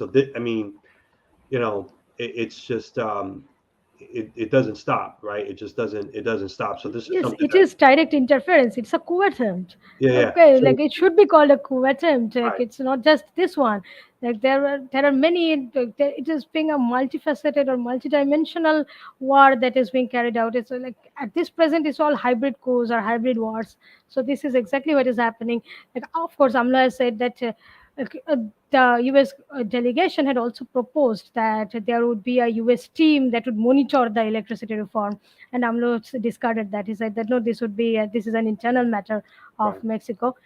Speaker 1: it's just it doesn't stop, right? It doesn't stop. So this is
Speaker 2: Yes,
Speaker 1: something
Speaker 2: it
Speaker 1: that
Speaker 2: is direct interference. It's a coup attempt.
Speaker 1: yeah.
Speaker 2: Okay,
Speaker 1: So
Speaker 2: like it should be called a coup attempt. Like
Speaker 1: right,
Speaker 2: it's not just this one. Like there are many. It is being a multifaceted or multidimensional war that is being carried out. It's like at this present, it's all hybrid coups or hybrid wars. So this is exactly what is happening. Like of course, Amla has said that. The U.S. Delegation had also proposed that there would be a U.S. team that would monitor the electricity reform, and AMLO discarded that. He said that no, this is an internal matter
Speaker 1: right.
Speaker 2: of Mexico.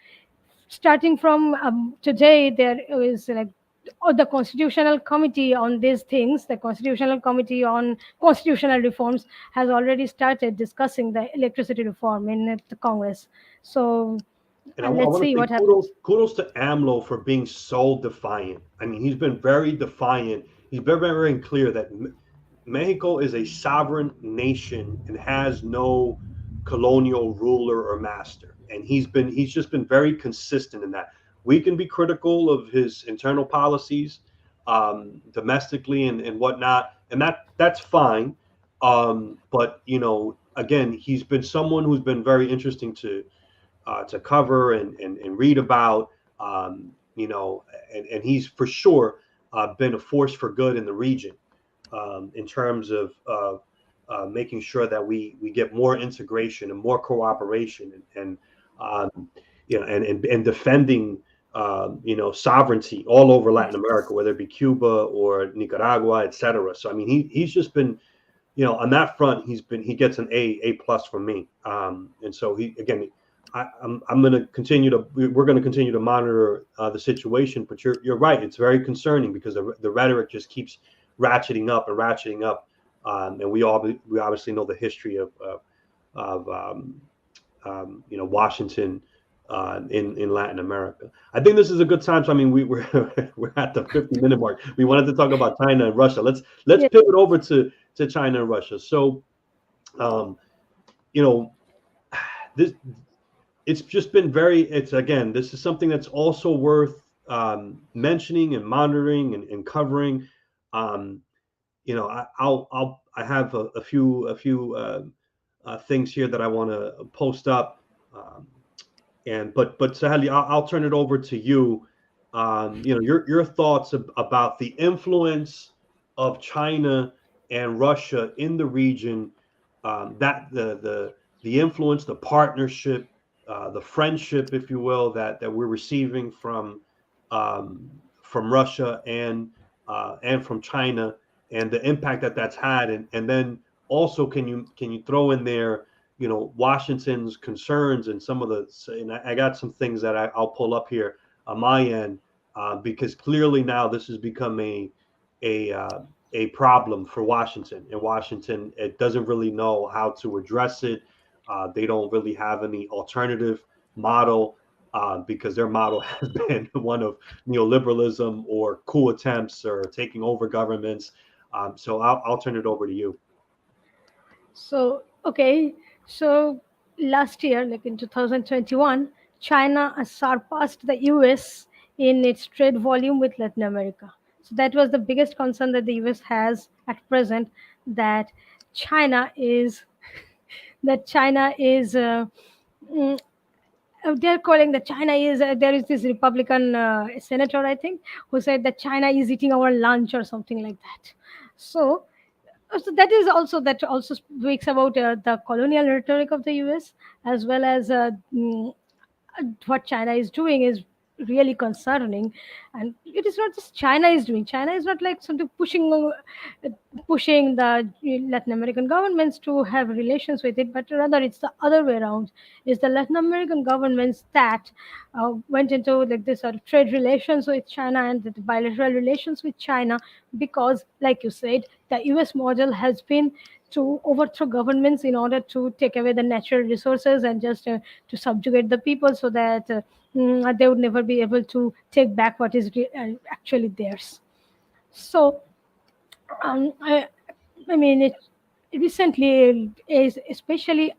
Speaker 2: Starting from today, there is like the Constitutional Committee on these things. The Constitutional Committee on Constitutional Reforms has already started discussing the electricity reform in the Congress. So
Speaker 1: And I
Speaker 2: let's
Speaker 1: want
Speaker 2: see
Speaker 1: to say
Speaker 2: what happens.
Speaker 1: kudos to AMLO for being so defiant. I mean, he's been very defiant. He's been very clear that Mexico is a sovereign nation and has no colonial ruler or master. And he's just been very consistent in that. We can be critical of his internal policies, domestically and whatnot, and that's fine. But again, he's been someone who's been very interesting to cover and read about, and he's for sure been a force for good in the region, in terms of making sure that we get more integration and more cooperation and and defending sovereignty all over Latin America, whether it be Cuba or Nicaragua, etc. So I mean, he's just been, on that front, he gets an A plus from me. And so I'm going to we're going to continue to monitor the situation, but you're right. It's very concerning because the rhetoric just keeps ratcheting up and ratcheting up. And we obviously know the history of Washington in Latin America. I think this is a good time. So I mean, we're we're at the 50-minute mark. We wanted to talk about China and Russia. Let's
Speaker 2: Yes.
Speaker 1: pivot over to China and Russia. So, this it's just been this is something that's also worth mentioning and monitoring and covering. I have a few things here that I want to post up. But Saheli, I'll turn it over to you. Your thoughts about the influence of China and Russia in the region, that the influence, the partnership, the friendship, if you will, that we're receiving from Russia and from China, and the impact that that's had, and then also can you throw in there Washington's concerns and some of and I got some things that I'll pull up here on my end, because clearly now this has become a problem for Washington, and Washington, it doesn't really know how to address it. They don't really have any alternative model, because their model has been one of neoliberalism or coup attempts or taking over governments. So I'll turn it over to you.
Speaker 2: So, okay. So last year, like in 2021, China has surpassed the US in its trade volume with Latin America. So that was the biggest concern that the US has at present, that China is that China is mm, they're calling that China is there is this Republican senator, I think, who said that China is eating our lunch or something like that. So so that also speaks about the colonial rhetoric of the US, as well as what China is doing is really concerning. And it is not just China is doing. China is not like something pushing the Latin American governments to have relations with it, but rather it's the other way around. It's the Latin American governments that went into like this sort of trade relations with China and the bilateral relations with China, because, like you said, the US model has been to overthrow governments in order to take away the natural resources and just to subjugate the people, so that they would never be able to take back what is actually theirs. So I mean, recently is especially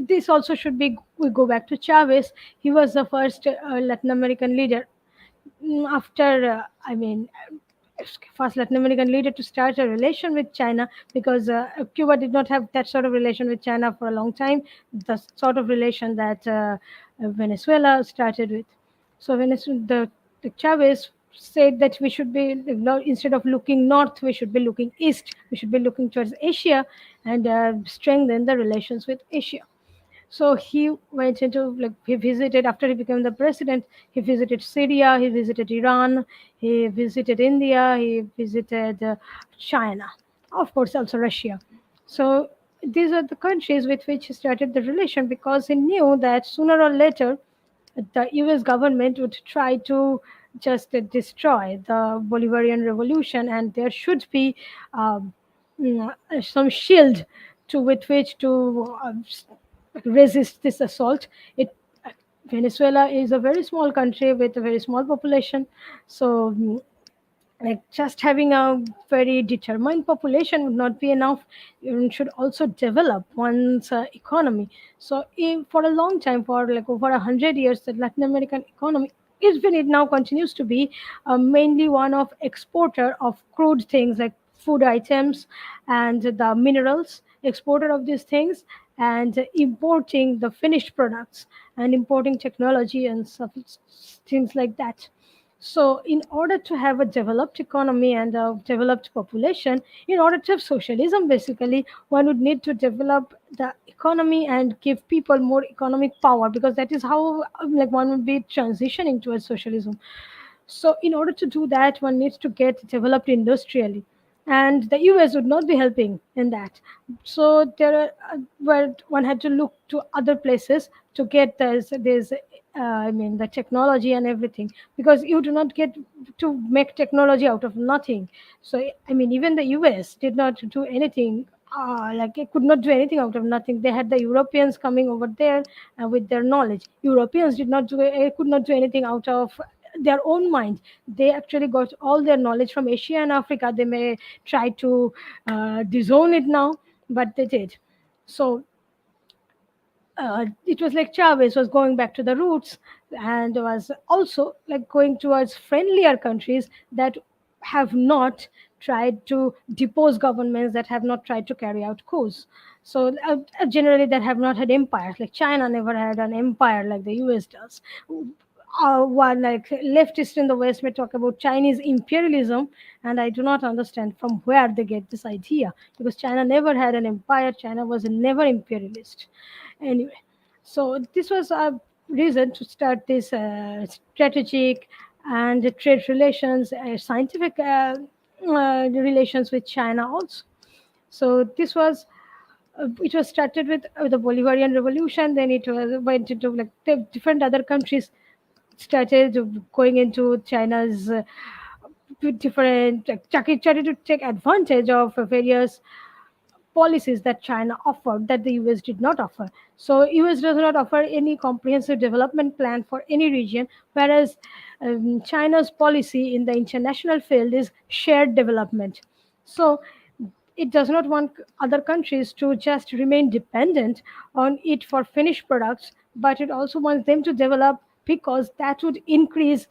Speaker 2: this also should be, we go back to Chavez. He was the first Latin American leader after first Latin American leader to start a relation with China, because Cuba did not have that sort of relation with China for a long time, the sort of relation that Venezuela started with. So Venezuela, the Chavez said that we should be, instead of looking north, we should be looking east. We should be looking towards Asia and strengthen the relations with Asia. So he went into, like, he visited, after he became the president, he visited Syria, he visited Iran, he visited India, he visited China, of course also Russia. So these are the countries with which he started the relation, because he knew that sooner or later the US government would try to just destroy the Bolivarian revolution, and there should be um, some shield to with which to resist this assault. It Venezuela is a very small country with a very small population, so like just having a very determined population would not be enough. You should also develop one's economy. So for a long time, for like over 100 years, the Latin American economy, even it now continues to be mainly one of exporter of crude things like food items and the minerals, exporter of these things, and importing the finished products and importing technology and stuff, things like that. So, in order to have a developed economy and a developed population, in order to have socialism, basically, one would need to develop the economy and give people more economic power, because that is how like one would be transitioning towards socialism. So, in order to do that, one needs to get developed industrially, and the US would not be helping in that. So, there are where one had to look to other places to get this the technology and everything, because you do not get to make technology out of nothing. So, even the US did not do anything. Like it could not do anything out of nothing. They had the Europeans coming over there with their knowledge. Europeans could not do anything out of their own mind. They actually got all their knowledge from Asia and Africa. They may try to disown it now, but they did. So it was like Chavez was going back to the roots, and was also like going towards friendlier countries that have not tried to depose governments, that have not tried to carry out coups. So generally, that have not had empires. Like China never had an empire like the US does. One like leftists in the West may talk about Chinese imperialism, and I do not understand from where they get this idea, because China never had an empire. China was never imperialist. Anyway, so this was a reason to start this strategic and trade relations, scientific relations with China also. So this was it was started with the Bolivarian Revolution. Then it went into like the different other countries started going into China's different started to take advantage of various policies that China offered that the US did not offer. So US does not offer any comprehensive development plan for any region, whereas China's policy in the international field is shared development. So it does not want other countries to just remain dependent on it for finished products, but it also wants them to develop because that would increase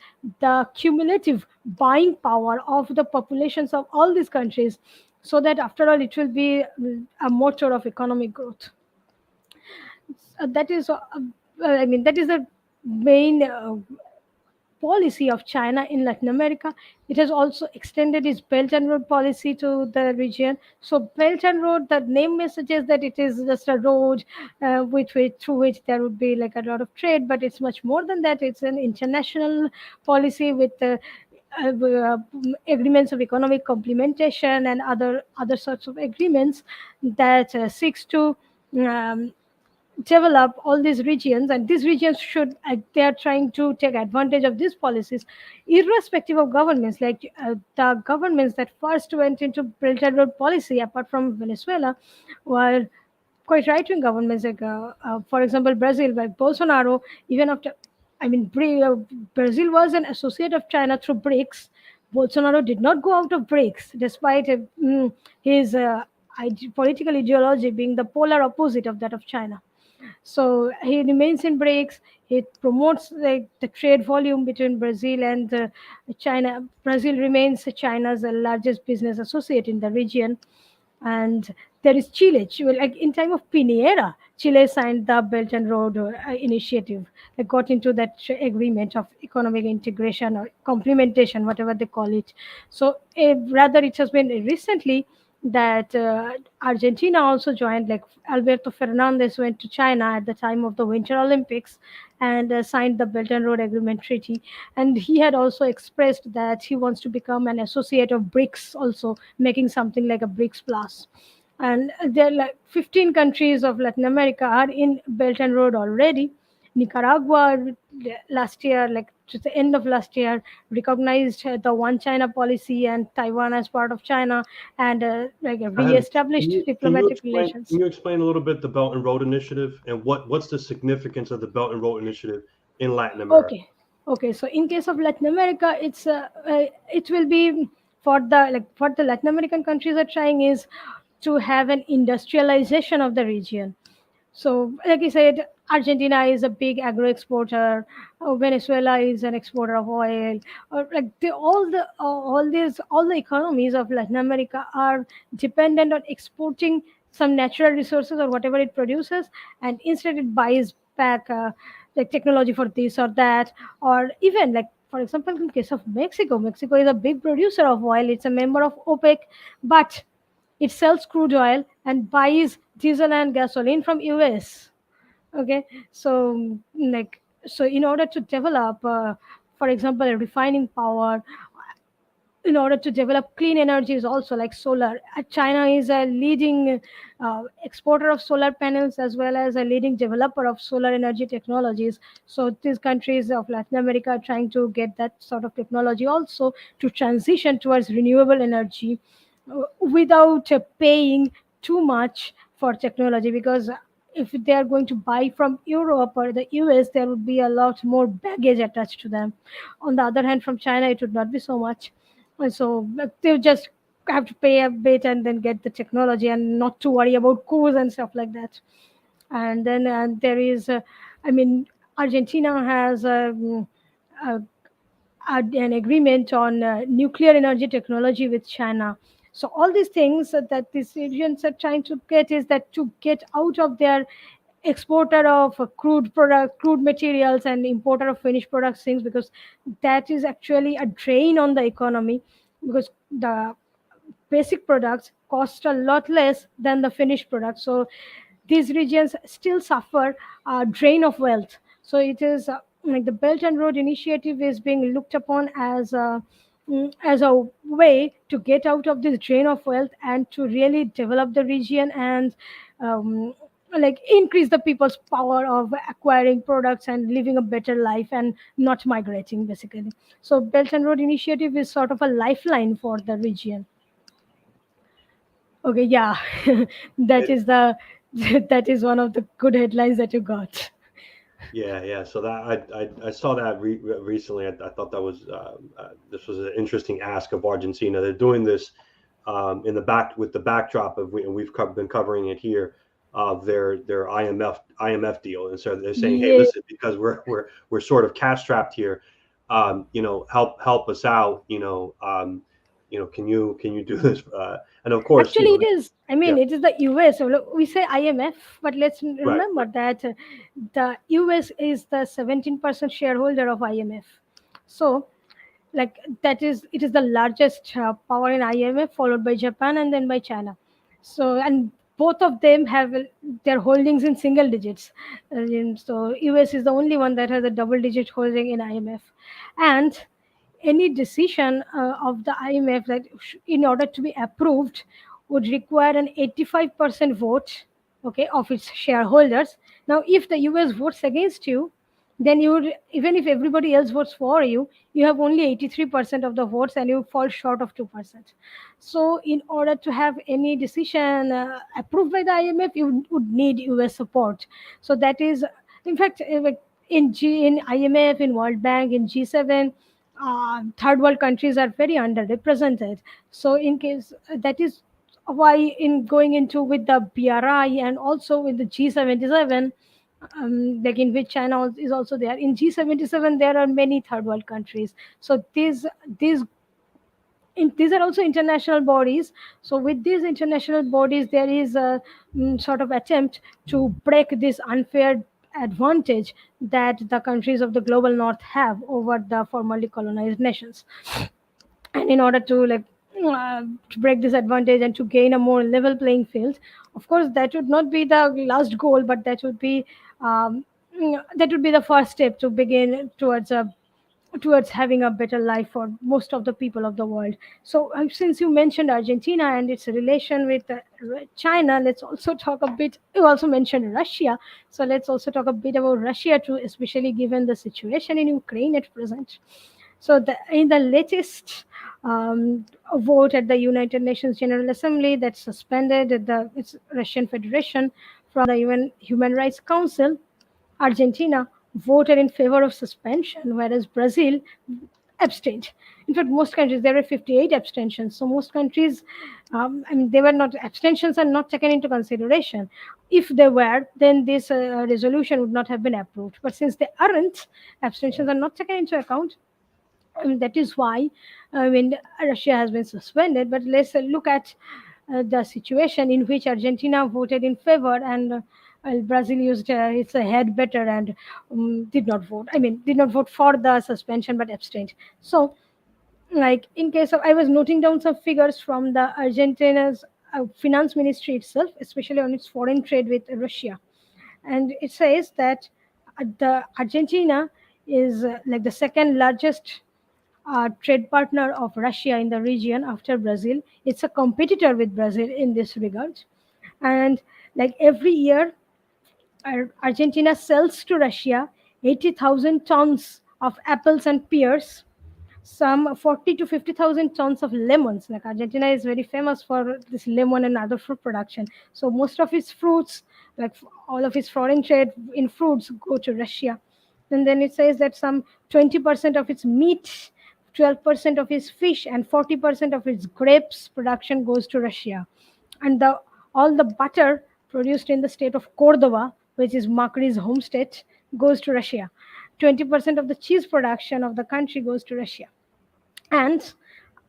Speaker 2: the cumulative buying power of the populations of all these countries, so that after all it will be a motor of economic growth. That is I mean, that is the main policy of China in Latin America. It has also extended its Belt and Road policy to the region. So Belt and Road, the name may suggest that it is just a road through which there would be like a lot of trade, but it's much more than that. It's an international policy with agreements of economic complementation and other sorts of agreements that seeks to um, develop all these regions, and these regions should they are trying to take advantage of these policies irrespective of governments. Like the governments that first went into Belt and Road policy, apart from Venezuela, were quite right-wing governments, like for example Brazil, by Bolsonaro. Even after, I mean, Brazil was an associate of China through BRICS. Bolsonaro did not go out of BRICS despite his political ideology being the polar opposite of that of China. So he remains in BRICS. He promotes the trade volume between Brazil and China. Brazil remains China's largest business associate in the region. And there is Chile. Like in time of Pinera, Chile signed the Belt and Road Initiative. They got into that agreement of economic integration or complementation, whatever they call it. So rather, it has been recently that Argentina also joined. Like Alberto Fernandez went to China at the time of the Winter Olympics and signed the Belt and Road Agreement Treaty. And he had also expressed that he wants to become an associate of BRICS, also making something like a BRICS Plus. And there are like 15 countries of Latin America are in Belt and Road already. Nicaragua last year, like to the end of last year, recognized the One China policy and Taiwan as part of China, and like re-established diplomatic relations.
Speaker 1: Can you explain a little bit the Belt and Road Initiative and what's the significance of the Belt and Road Initiative in Latin America?
Speaker 2: Okay. So in case of Latin America, it will be for what the Latin American countries are trying is to have an industrialization of the region. So, like I said, Argentina is a big agro exporter. Venezuela is an exporter of oil. All the economies of Latin America are dependent on exporting some natural resources or whatever it produces, and instead it buys back like technology for this or that, or even like for example, in case of Mexico, Mexico is a big producer of oil. It's a member of OPEC, but it sells crude oil and buys diesel and gasoline from US. Okay, so in order to develop for example a refining power, in order to develop clean energies also like solar, China is a leading exporter of solar panels as well as a leading developer of solar energy technologies. So these countries of Latin America are trying to get that sort of technology also to transition towards renewable energy without paying too much for technology, because if they are going to buy from Europe or the US, there would be a lot more baggage attached to them. On the other hand, from China, it would not be so much. And so they just have to pay a bit and then get the technology and not to worry about coups and stuff like that. And then there is, I mean, Argentina has a an agreement on nuclear energy technology with China. So all these things that these regions are trying to get is that to get out of their exporter of crude materials and importer of finished products things, because that is actually a drain on the economy, because the basic products cost a lot less than the finished product. So these regions still suffer a drain of wealth. So it is like the Belt and Road Initiative is being looked upon as a way to get out of this drain of wealth and to really develop the region and um, like increase the people's power of acquiring products and living a better life and not migrating basically. So Belt and Road Initiative is sort of a lifeline for the region. Okay, yeah, that is the that is one of the good headlines that you got.
Speaker 1: Yeah. So that I saw that recently. I thought that was this was an interesting ask of Argentina. They're doing this in the back with the backdrop of and we've been covering it here their IMF deal, and so they're saying, hey,
Speaker 2: Yeah.
Speaker 1: listen, because we're sort of cash strapped here, help us out, can you do this? And of course,
Speaker 2: Actually, it is. I
Speaker 1: yeah,
Speaker 2: mean, it is the US. So look, we say IMF, but let's
Speaker 1: right,
Speaker 2: remember that the US is the 17% shareholder of IMF. So, like that is, it is the largest power in IMF, followed by Japan and then by China. So, and both of them have their holdings in single digits. And so, US is the only one that has a double-digit holding in IMF, and any decision of the IMF that in order to be approved would require an 85% vote, okay, of its shareholders. Now, if the US votes against you, then you would, even if everybody else votes for you, you have only 83% of the votes and you fall short of 2%. So, in order to have any decision approved by the IMF, you would need US support. So, that is, in fact, like in IMF, in World Bank, in G7, third world countries are very underrepresented. So, in case that is why in going into with the BRI and also with the G77, like in which China is also there. In G77, there are many third world countries. So these these are also international bodies. So with these international bodies, there is a sort of attempt to break this unfair advantage that the countries of the global north have over the formerly colonized nations. And in order to break this advantage and to gain a more level playing field, of course that would not be the last goal, but um, that would be the first step to begin towards having a better life for most of the people of the world. So since you mentioned Argentina and its relation with China, let's also talk a bit. You also mentioned Russia, so let's also talk a bit about Russia too, especially given the situation in Ukraine at present. So, in the latest vote at the United Nations General Assembly that suspended the Russian Federation from the UN Human Rights Council, Argentina voted in favor of suspension, whereas Brazil abstained. In fact, most countries, there were 58 abstentions. So most countries, I mean, they were not, abstentions are not taken into consideration. If they were, then this resolution would not have been approved. But since they aren't, abstentions are not taken into account. I mean, that is why Russia has been suspended. But let's look at the situation in which Argentina voted in favor and Brazil used its head better and did not vote. I mean, did not vote for the suspension but abstained. So, like in case of, I was noting down some figures from the Argentina's finance ministry itself, especially on its foreign trade with Russia, and it says that the Argentina is like the second largest trade partner of Russia in the region after Brazil. It's a competitor with Brazil in this regard. And like every year, Argentina sells to Russia 80,000 tons of apples and pears, some 40 to 50,000 tons of lemons. Like Argentina is very famous for this lemon and other fruit production. So most of its fruits, like all of its foreign trade in fruits, go to Russia. And then it says that some 20% of its meat, 12% of its fish, and 40% of its grapes production goes to Russia. And all the butter produced in the state of Cordoba, which is Macri's home state, goes to Russia. 20% of the cheese production of the country goes to Russia. And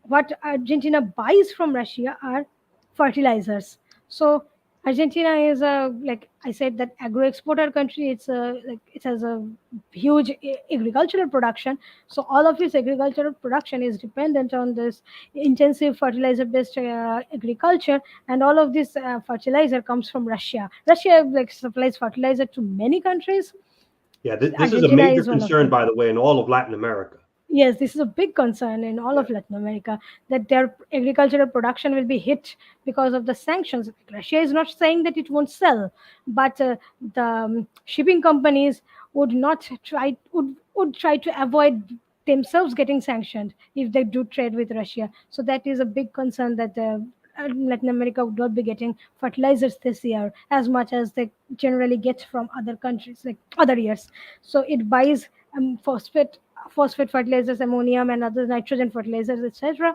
Speaker 2: what Argentina buys from Russia are fertilizers. So Argentina is a, like I said, that agro exporter country. It's a, like it has a huge agricultural production. So all of its agricultural production is dependent on this intensive fertilizer based agriculture, and all of this fertilizer comes from Russia. Russia like supplies fertilizer to many countries.
Speaker 1: yeah. This is a
Speaker 2: Argentina
Speaker 1: major
Speaker 2: is one of
Speaker 1: concern,
Speaker 2: them.
Speaker 1: by the way, in all of Latin America.
Speaker 2: Yes, this is a big concern in all
Speaker 1: Yeah,
Speaker 2: of Latin America that their agricultural production will be hit because of the sanctions. Russia is not saying that it won't sell, but the shipping companies would try to avoid themselves getting sanctioned if they do trade with Russia. So that is a big concern that Latin America would not be getting fertilizers this year as much as they generally get from other countries like other years. So it buys phosphate fertilizers, ammonium, and other nitrogen fertilizers, etc.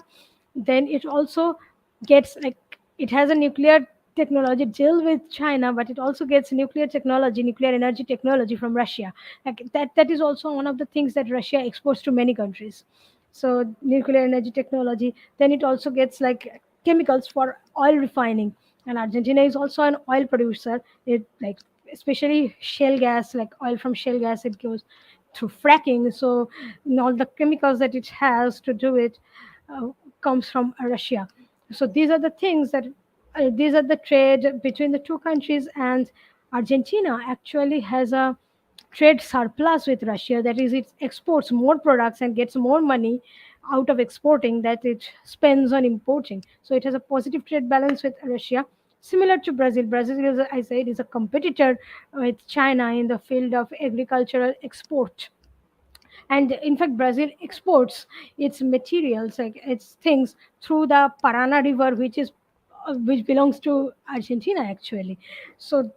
Speaker 2: Then it also gets like it has a nuclear technology deal with China, but it also gets nuclear technology, nuclear energy technology from Russia. Like that is also one of the things that Russia exports to many countries. So nuclear energy technology. Then it also gets like chemicals for oil refining. And Argentina is also an oil producer. It like especially shale gas, like oil from shale gas, it goes through fracking. So all the chemicals that it has to do it uh, comes from Russia. So these are the things that these are the trade between the two countries, and Argentina actually has a trade surplus with Russia. That is, it exports more products and gets more money out of exporting that it spends on importing. So it has a positive trade balance with Russia. Similar to Brazil, Brazil is, I said, is a competitor with China in the field of agricultural export. And in fact, Brazil exports its materials, like its things, through the Parana River, which belongs to Argentina actually. So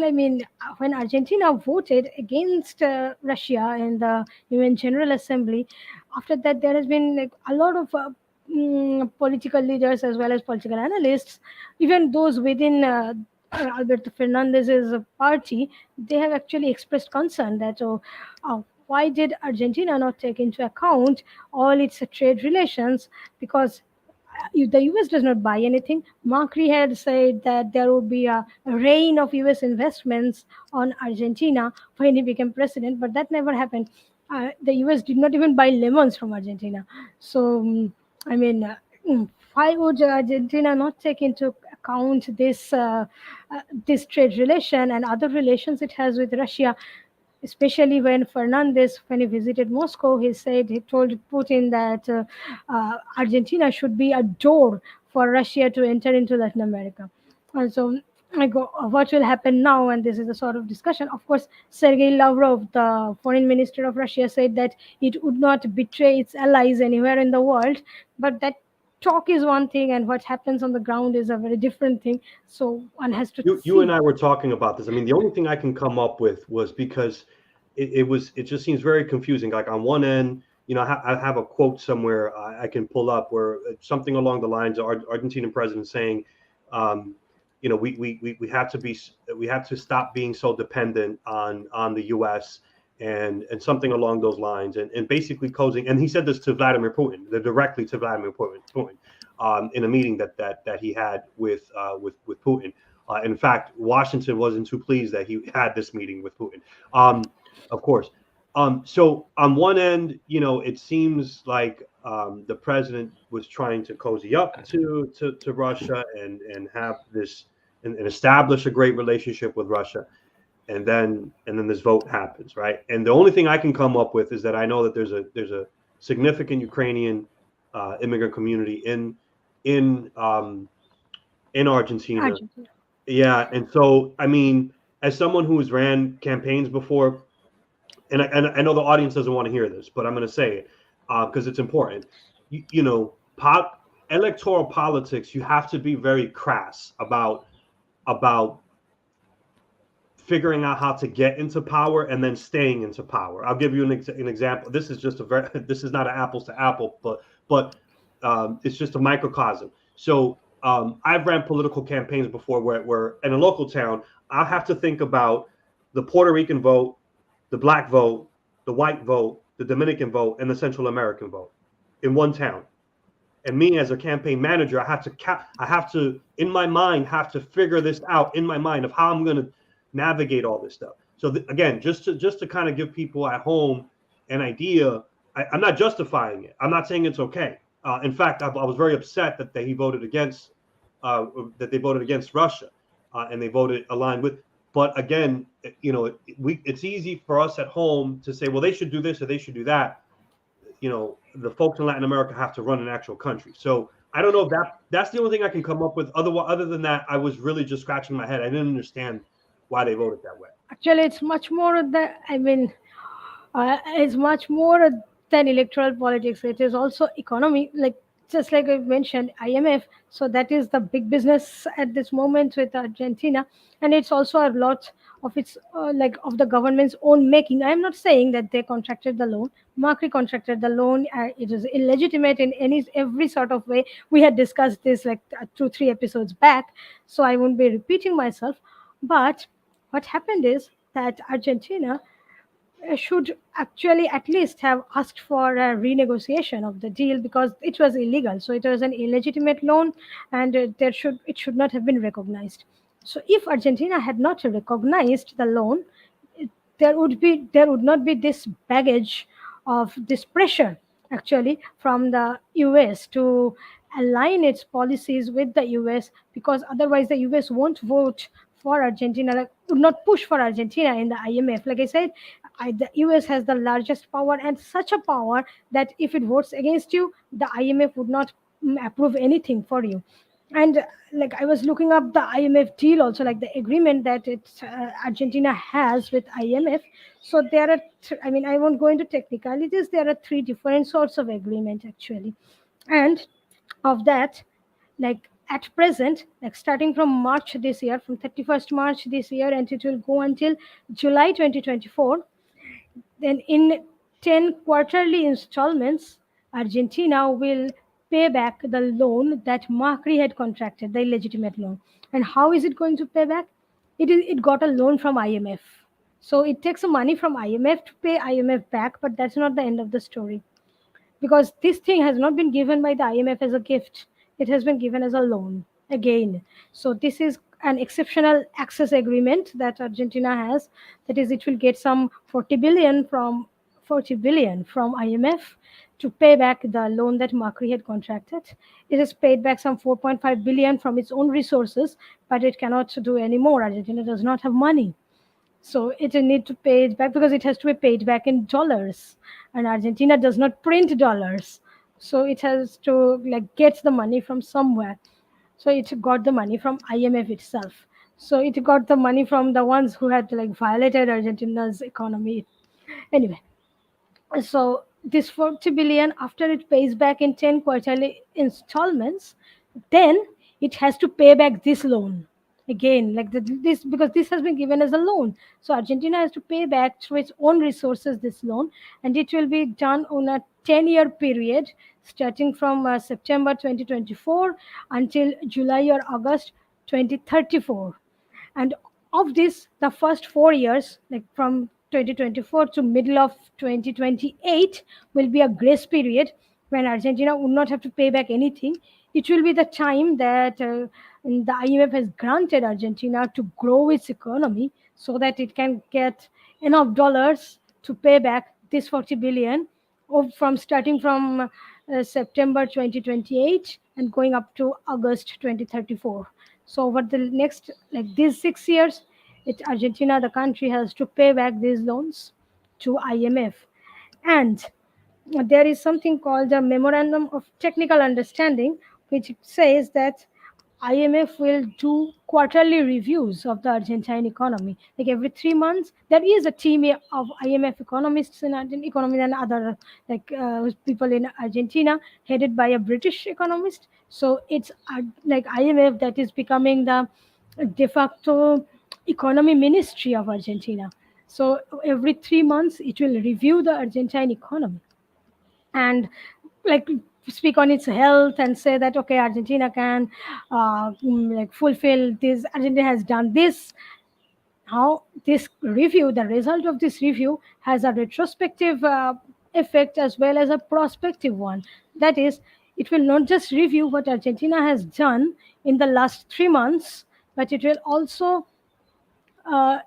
Speaker 2: I mean, when Argentina voted against Russia in the UN General Assembly, after that there has been like a lot of political leaders as well as political analysts, even those within Alberto Fernandez's party, they have actually expressed concern that, why did Argentina not take into account all its trade relations? Because the US does not buy anything. Macri had said that there would be a rain of US investments on Argentina when he became president, but that never happened. The US did not even buy lemons from Argentina. So, I mean, why would Argentina not take into account this trade relation and other relations it has with Russia? Especially when Fernandez, when he visited Moscow, he told Putin that Argentina should be a door for Russia to enter into Latin America. And so what will happen now? And this is a sort of discussion. Of course, Sergei Lavrov, the foreign minister of Russia, said that it would not betray its allies anywhere in the world. But that talk is one thing, and what happens on the ground is a very different thing. So one has to
Speaker 1: You and
Speaker 2: see.
Speaker 1: I were talking about this. I mean, the only thing I can come up with was because it just seems very confusing. Like on one end, I have a quote somewhere I can pull up where something along the lines of Argentinian president saying, um, we have to we have to stop being so dependent on the U.S. and something along those lines, and basically causing. And he said this to Vladimir Putin, directly to Vladimir Putin, in a meeting that he had with Putin. In fact, Washington wasn't too pleased that he had this meeting with Putin. Of course. So on one end, it seems like the president was trying to cozy up to Russia and have this and establish a great relationship with Russia. And then this vote happens, right? And the only thing I can come up with is that I know that there's a significant Ukrainian immigrant community in Argentina.
Speaker 2: Argentina.
Speaker 1: Yeah, and so I mean, as someone who's ran campaigns before, and I know the audience doesn't want to hear this, but I'm going to say it because it's important. Electoral politics, you have to be very crass about figuring out how to get into power and then staying into power. I'll give you an example. This is just this is not an apples to apple, but it's just a microcosm. So I've ran political campaigns before where in a local town, I'll have to think about the Puerto Rican vote, the black vote, the white vote, the Dominican vote, and the Central American vote in one town. And me as a campaign manager, I have to in my mind have to figure this out in my mind of how I'm going to navigate all this stuff. So again, just to kind of give people at home an idea, I'm not justifying it. I'm not saying it's okay. In fact, I was very upset that he voted against that they voted against Russia, and they voted aligned with. But again, it's easy for us at home to say, well, they should do this or they should do that. The folks in Latin America have to run an actual country. So I don't know if that's the only thing I can come up with. Other than that, I was really just scratching my head. I didn't understand why they voted that way.
Speaker 2: Actually, it's much more that it's much more than electoral politics. It is also economy, like just like I mentioned, IMF. So that is the big business at this moment with Argentina, and it's also a lot of the government's own making. I am not saying that they contracted the loan. Macri contracted the loan. It is illegitimate in every sort of way. We had discussed this like 2-3 episodes back, so I won't be repeating myself. But what happened is that Argentina should actually at least have asked for a renegotiation of the deal, because it was illegal. So it was an illegitimate loan, and it should not have been recognized. So if Argentina had not recognized the loan, there would not be this baggage of this pressure actually from the US to align its policies with the US, because otherwise the US won't vote for Argentina, like, would not push for Argentina in the IMF. Like I said, the US has the largest power, and such a power that if it votes against you, the IMF would not approve anything for you. And like I was looking up the IMF deal also, like the agreement that Argentina has with IMF. So there are, I mean, I won't go into technicalities. There are three different sorts of agreement actually, and of that, like at present, like starting from March this year, from 31st March this year, and it will go until July 2024. Then in 10 quarterly installments, Argentina will pay back the loan that Macri had contracted, the illegitimate loan. And how is it going to pay back? It got a loan from IMF. So it takes some money from IMF to pay IMF back, but that's not the end of the story, because this thing has not been given by the IMF as a gift. It has been given as a loan again. So this is an exceptional access agreement that Argentina has. That is, it will get some 40 billion from IMF to pay back the loan that Macri had contracted. It has paid back some 4.5 billion from its own resources, but it cannot do any more. Argentina does not have money. So it will need to pay it back, because it has to be paid back in dollars, and Argentina does not print dollars. So it has to like get the money from somewhere. So it got the money from IMF itself. So it got the money from the ones who had like violated Argentina's economy. Anyway, so this 40 billion, after it pays back in 10 quarterly installments, then it has to pay back this loan again, like this, because this has been given as a loan. So Argentina has to pay back through its own resources this loan, and it will be done on a 10-year period, starting from September 2024 until July or August 2034. And of this, the first 4 years, like from 2024 to middle of 2028, will be a grace period when Argentina would not have to pay back anything. It will be the time that the IMF has granted Argentina to grow its economy so that it can get enough dollars to pay back this 40 billion from starting from September 2028 and going up to August 2034. So over the next, like these 6 years, Argentina, the country, has to pay back these loans to IMF. And there is something called a Memorandum of Technical Understanding, which says that IMF will do quarterly reviews of the Argentine economy. Like every 3 months, there is a team of IMF economists in economy and other people in Argentina, headed by a British economist. So it's like IMF that is becoming the de facto economy ministry of Argentina. So every 3 months, it will review the Argentine economy and like speak on its health and say that okay, Argentina can like fulfill this, Argentina has done this. How this review, the result of this review, has a retrospective effect as well as a prospective one. That is, it will not just review what Argentina has done in the last 3 months, but it will also uh,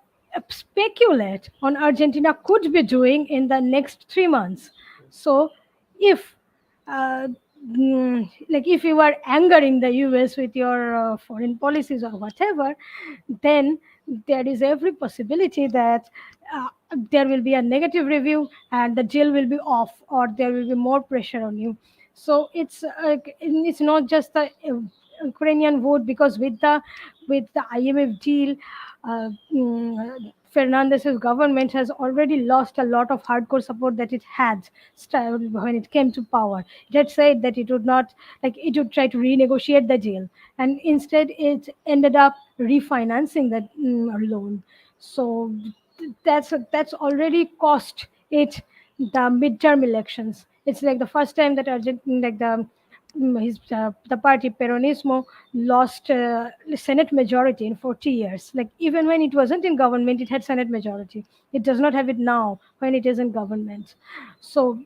Speaker 2: speculate on Argentina could be doing in the next 3 months. So, if like if you are angering the US with your foreign policies or whatever, then there is every possibility that uh, there will be a negative review and the deal will be off, or there will be more pressure on you. So it's not just the Ukrainian vote, because with the IMF deal, Fernandez's government has already lost a lot of hardcore support that it had when it came to power. It had said that it would not, like, it would try to renegotiate the deal, and instead it ended up refinancing that loan. So that's already cost it the midterm elections. It's like the first time that Argentina, like the party Peronismo lost Senate majority in 40 years. Like even when it wasn't in government, it had Senate majority. It does not have it now when it is in government. So,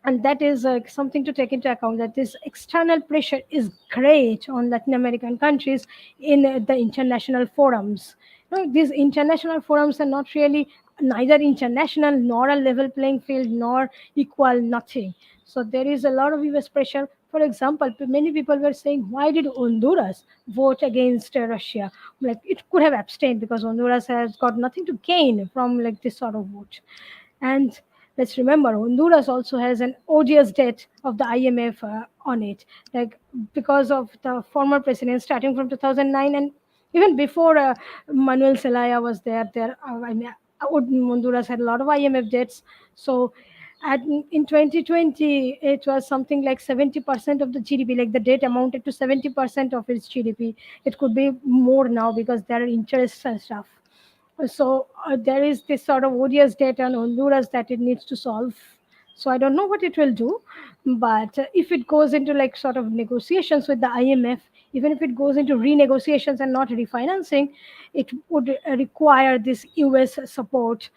Speaker 2: and that is something to take into account, that this external pressure is great on Latin American countries in the international forums. These international forums are not really neither international nor a level playing field nor equal, nothing. So there is a lot of US pressure. For example, many people were saying, why did Honduras vote against Russia? Like it could have abstained because Honduras has got nothing to gain from like this sort of vote. And let's remember, Honduras also has an odious debt of the IMF on it, like because of the former president starting from 2009 and even before Manuel Zelaya was there. Honduras had a lot of IMF debts. So in 2020, it was something like 70% of the GDP, like the debt amounted to 70% of its GDP. It could be more now because there are interests and stuff. So there is this sort of odious debt on Honduras that it needs to solve. So I don't know what it will do, but if it goes into like sort of negotiations with the IMF, even if it goes into renegotiations and not refinancing, it would require this US support,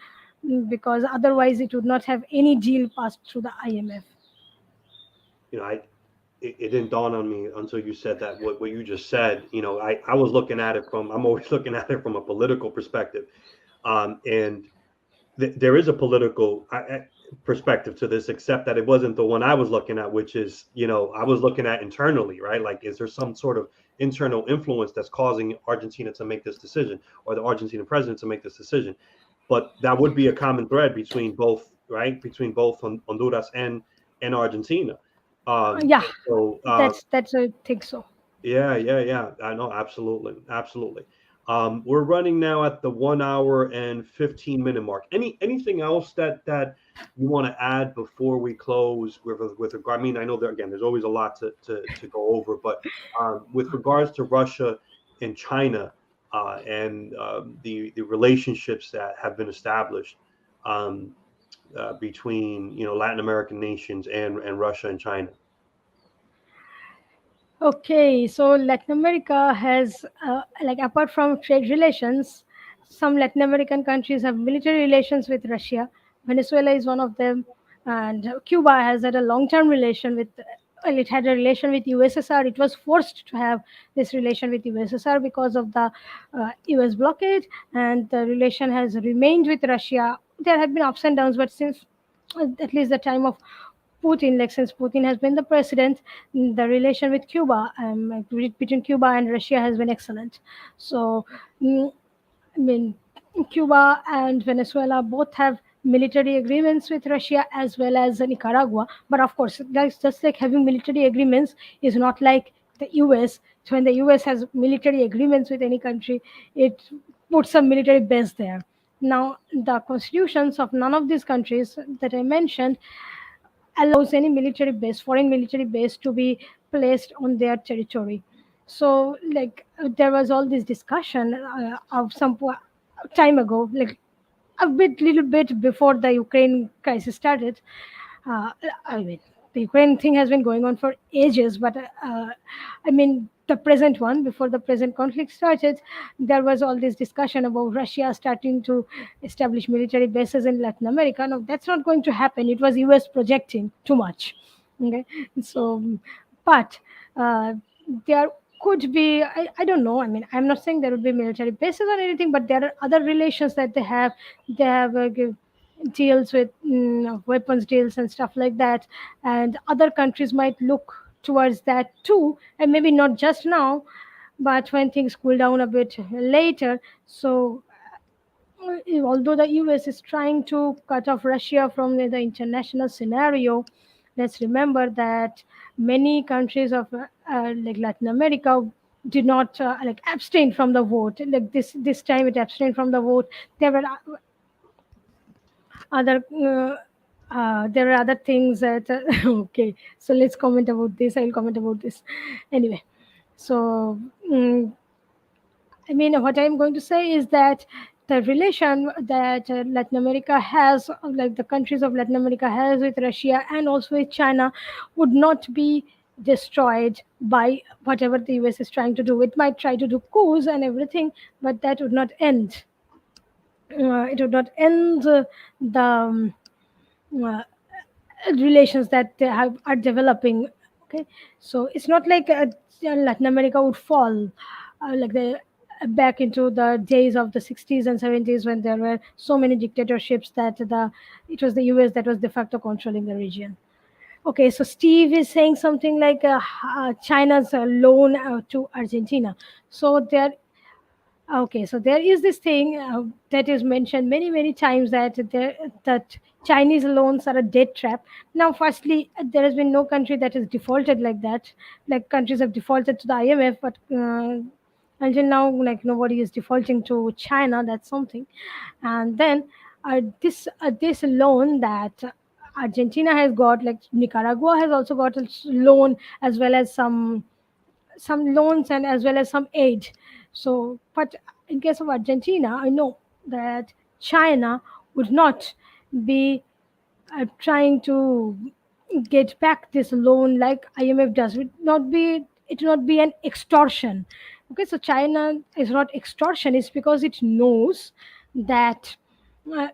Speaker 2: because otherwise it would not have any deal passed through the IMF.
Speaker 1: It didn't dawn on me until you said that what you just said. I was looking at it I'm always looking at it from a political perspective, and there is a political perspective to this, except that it wasn't the one I was looking at, which is I was looking at internally, right? Like, is there some sort of internal influence that's causing Argentina to make this decision, or the Argentine president to make this decision? But that would be a common thread between both, right? Between both Honduras and Argentina.
Speaker 2: Yeah,
Speaker 1: So
Speaker 2: that's I think so.
Speaker 1: yeah. I know, absolutely. We're running now at the 1 hour and 15-minute mark. Anything else that you want to add before we close with regard? I mean, I know that again, there's always a lot to go over, but with regards to Russia and China and the relationships that have been established um, between Latin American nations and Russia and China.
Speaker 2: Okay, so Latin America has, like, apart from trade relations, some Latin American countries have military relations with Russia. Venezuela is one of them, and Cuba has had a long-term relation with. Well, it had a relation with USSR. It was forced to have this relation with USSR because of the US blockade, and the relation has remained with Russia. There have been ups and downs, but since at least the time of Putin, like since Putin has been the president, the relation with Cuba, between Cuba and Russia has been excellent. So, mm, I mean, Cuba and Venezuela both have military agreements with Russia as well as Nicaragua. But of course, that's just like having military agreements is not like the US. So when the US has military agreements with any country, it puts a military base there. Now, the constitutions of none of these countries that I mentioned allows any military base, foreign military base, to be placed on their territory. So, like, there was all this discussion of some time ago, like little bit before the Ukraine crisis started. Uh, I mean, the Ukraine thing has been going on for ages, but I mean, the present one, before the present conflict started, there was all this discussion about Russia starting to establish military bases in Latin America. No, that's not going to happen. It was US projecting too much. Okay, so, but there could be, I don't know. I mean, I'm not saying there would be military bases or anything, but there are other relations that they have. They have deals with weapons deals and stuff like that, and other countries might look towards that too, and maybe not just now, but when things cool down a bit later. So although the US is trying to cut off Russia from the international scenario, let's remember that many countries of like Latin America did not like abstain from the vote. Like this time, it abstained from the vote. There were other there are other things that okay, so let's comment about this. I'll comment about this anyway. So I mean, what I'm going to say is that the relation that Latin America has, like the countries of Latin America has with Russia and also with China, would not be destroyed by whatever the US is trying to do. It might try to do coups and everything, but that would not end. It would not end the uh, relations that they are developing. Okay, so it's not like Latin America would fall like the back into the days of the 60s and 70s when there were so many dictatorships that it was the US that was de facto controlling the region. Okay, so Steve is saying something like China's loan to Argentina. So there Okay, so there is this thing that is mentioned many times that Chinese loans are a debt trap. Now, firstly, there has been no country that has defaulted like that. Like countries have defaulted to the IMF, but until now, like nobody is defaulting to China. That's something. And then this loan that Argentina has got, like Nicaragua has also got a loan as well as some loans and as well as some aid. So, but in case of Argentina, I know that China would not be trying to get back this loan like IMF does. It will not be an extortion. Okay, so China is not extortionist because it knows that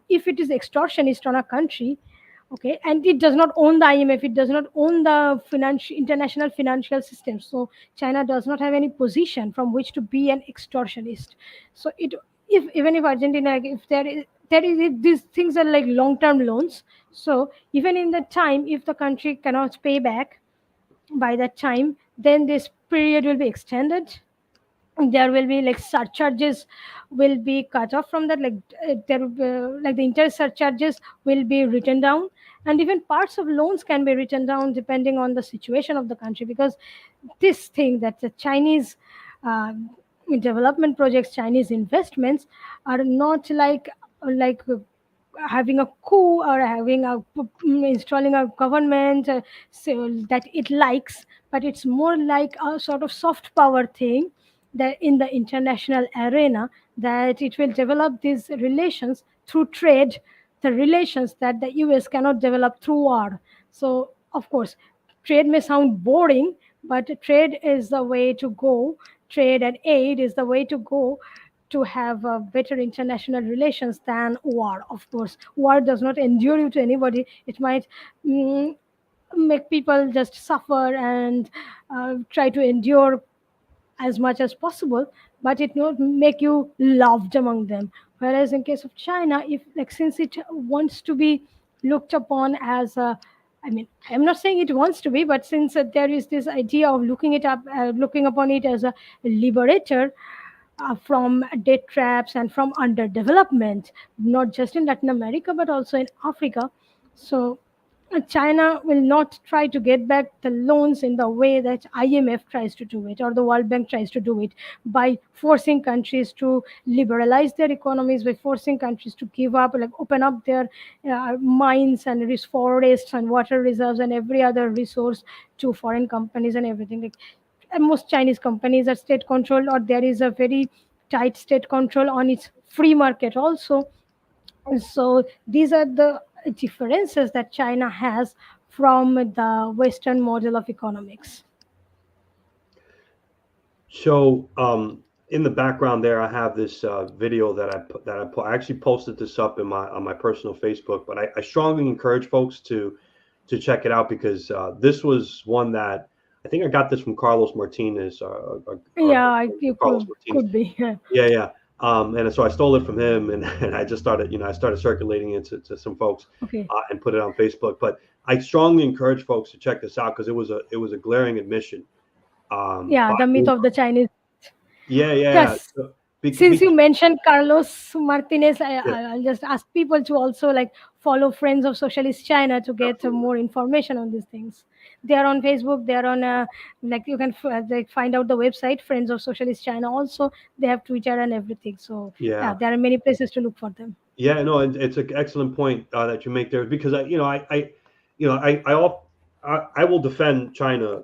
Speaker 2: if it is extortionist on a country, okay, and it does not own the IMF, it does not own the international financial system, so China does not have any position from which to be an extortionist. So if even if Argentina, like, if there is these things are like long term loans, so even in the time if the country cannot pay back by that time, then this period will be extended. There will be like surcharges will be cut off from that, like like the interest surcharges will be written down, and even parts of loans can be written down depending on the situation of the country, because this thing that the Chinese uh, development projects, Chinese investments are not like having a coup or having a installing a government so that it likes, but it's more like a sort of soft power thing that in the international arena, that it will develop these relations through trade, the relations that the US cannot develop through war. So of course trade may sound boring, but trade is the way to go. Trade and aid is the way to go to have better international relations than war. Of course, war does not endure you to anybody. It might mm, make people just suffer and try to endure as much as possible, but it not make you loved among them. Whereas in case of China, if like since it wants to be looked upon as a, I mean, I'm not saying it wants to be, but since there is this idea of looking upon it as a liberator from debt traps and from underdevelopment, not just in Latin America but also in Africa. So China will not try to get back the loans in the way that IMF tries to do it or the World Bank tries to do it, by forcing countries to liberalize their economies, by forcing countries to give up, like open up their mines and forests and water reserves and every other resource to foreign companies and everything. Like most Chinese companies are state controlled, or there is a very tight state control on its free market also. So these are the differences that China has from the Western model of economics.
Speaker 1: So, in the background there, I have this video I actually posted this up in my on my personal Facebook, but I strongly encourage folks to check it out because this was one that I think I got this from Carlos Martinez.
Speaker 2: Yeah, you
Speaker 1: Carlos Martinez.
Speaker 2: could be.
Speaker 1: Yeah. And so I stole it from him, and I just started, I started circulating it to some folks,
Speaker 2: Okay.
Speaker 1: and put it on Facebook. But I strongly encourage folks to check this out because it was a glaring admission.
Speaker 2: Yeah,
Speaker 1: By
Speaker 2: the myth of the Chinese.
Speaker 1: Yeah.
Speaker 2: Yes.
Speaker 1: So,
Speaker 2: Since you
Speaker 1: because,
Speaker 2: mentioned Carlos Martinez,
Speaker 1: yeah,
Speaker 2: I'll just ask people to also like follow Friends of Socialist China to get
Speaker 1: absolutely.
Speaker 2: more information on these things. They are on Facebook. They are on like you can like find out the website Friends of Socialist China. Also, they have Twitter and everything. So yeah,
Speaker 1: Yeah.
Speaker 2: there are many places to look for them.
Speaker 1: Yeah, no, it's an excellent point that you make there because I will defend China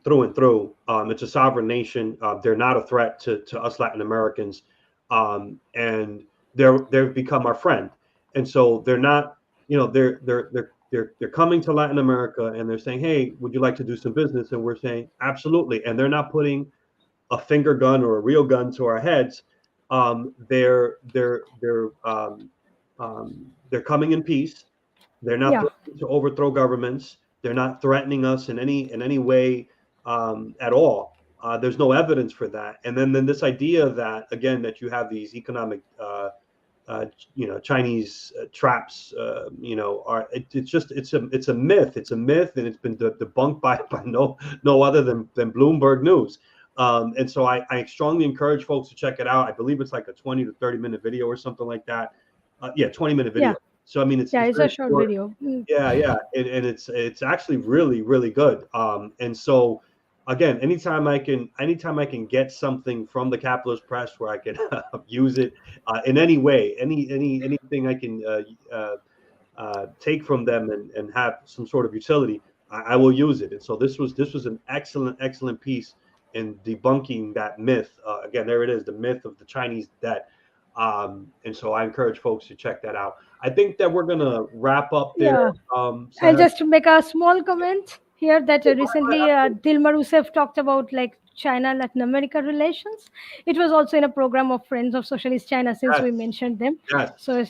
Speaker 1: through and through. It's a sovereign nation. They're not a threat to us Latin Americans, and they've become our friend. And so they're not, they're coming to Latin America and they're saying, hey, would you like to do some business? And we're saying absolutely. And they're not putting a finger gun or a real gun to our heads. They're coming in peace. They're not threatening to overthrow governments. They're not threatening us in any way at all. There's no evidence for that. And then this idea that, again, that you have these economic Chinese traps, it's a myth. It's a myth, and it's been debunked by no other than Bloomberg News. And so I strongly encourage folks to check it out. I believe it's like a 20 to 30-minute video or something like that. 20-minute video.
Speaker 2: Yeah.
Speaker 1: So I mean, it's
Speaker 2: a short video.
Speaker 1: Yeah, and it's actually really, really good. And so again, anytime I can get something from the capitalist press where I can use it in any way, anything I can take from them and have some sort of utility, I will use it. And so this was an excellent piece in debunking that myth. Again, there it is, the myth of the Chinese debt. And so I encourage folks to check that out. I think that we're gonna wrap up there.
Speaker 2: I'll just make a small comment here that recently Dilma Rousseff talked about like China Latin America relations. It was also in a program of Friends of Socialist China, since we mentioned them. So,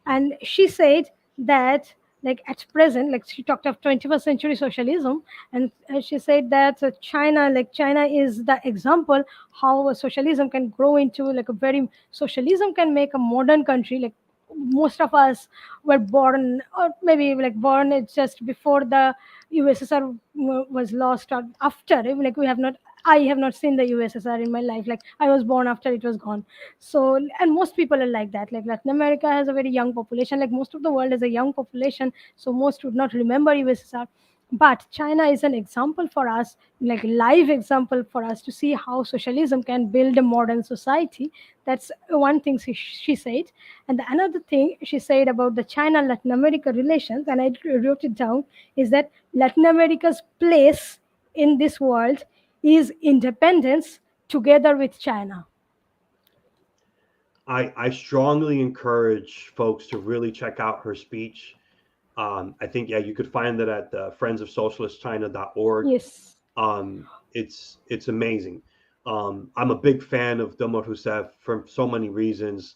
Speaker 2: and she said that like at present, like she talked of 21st century socialism, and she said that China is the example how a socialism can grow into like a very socialism can make a modern country. Like most of us were born, or maybe like born it's just before the USSR was lost, or after. Like I have not seen the USSR in my life. Like I was born after it was gone. So, and most people are like that. Like Latin America has a very young population. Like most of the world has a young population, so most would not remember USSR. But China is an example for us, like live example for us to see how socialism can build a modern society. That's one thing she said. And the another thing she said about the China Latin America relations, and I wrote it down, is that Latin America's place in this world is independence together with China.
Speaker 1: I strongly encourage folks to really check out her speech. I think, you could find it at friendsofsocialistchina.org.
Speaker 2: Yes.
Speaker 1: It's amazing. I'm a big fan of Dilma Rousseff for so many reasons.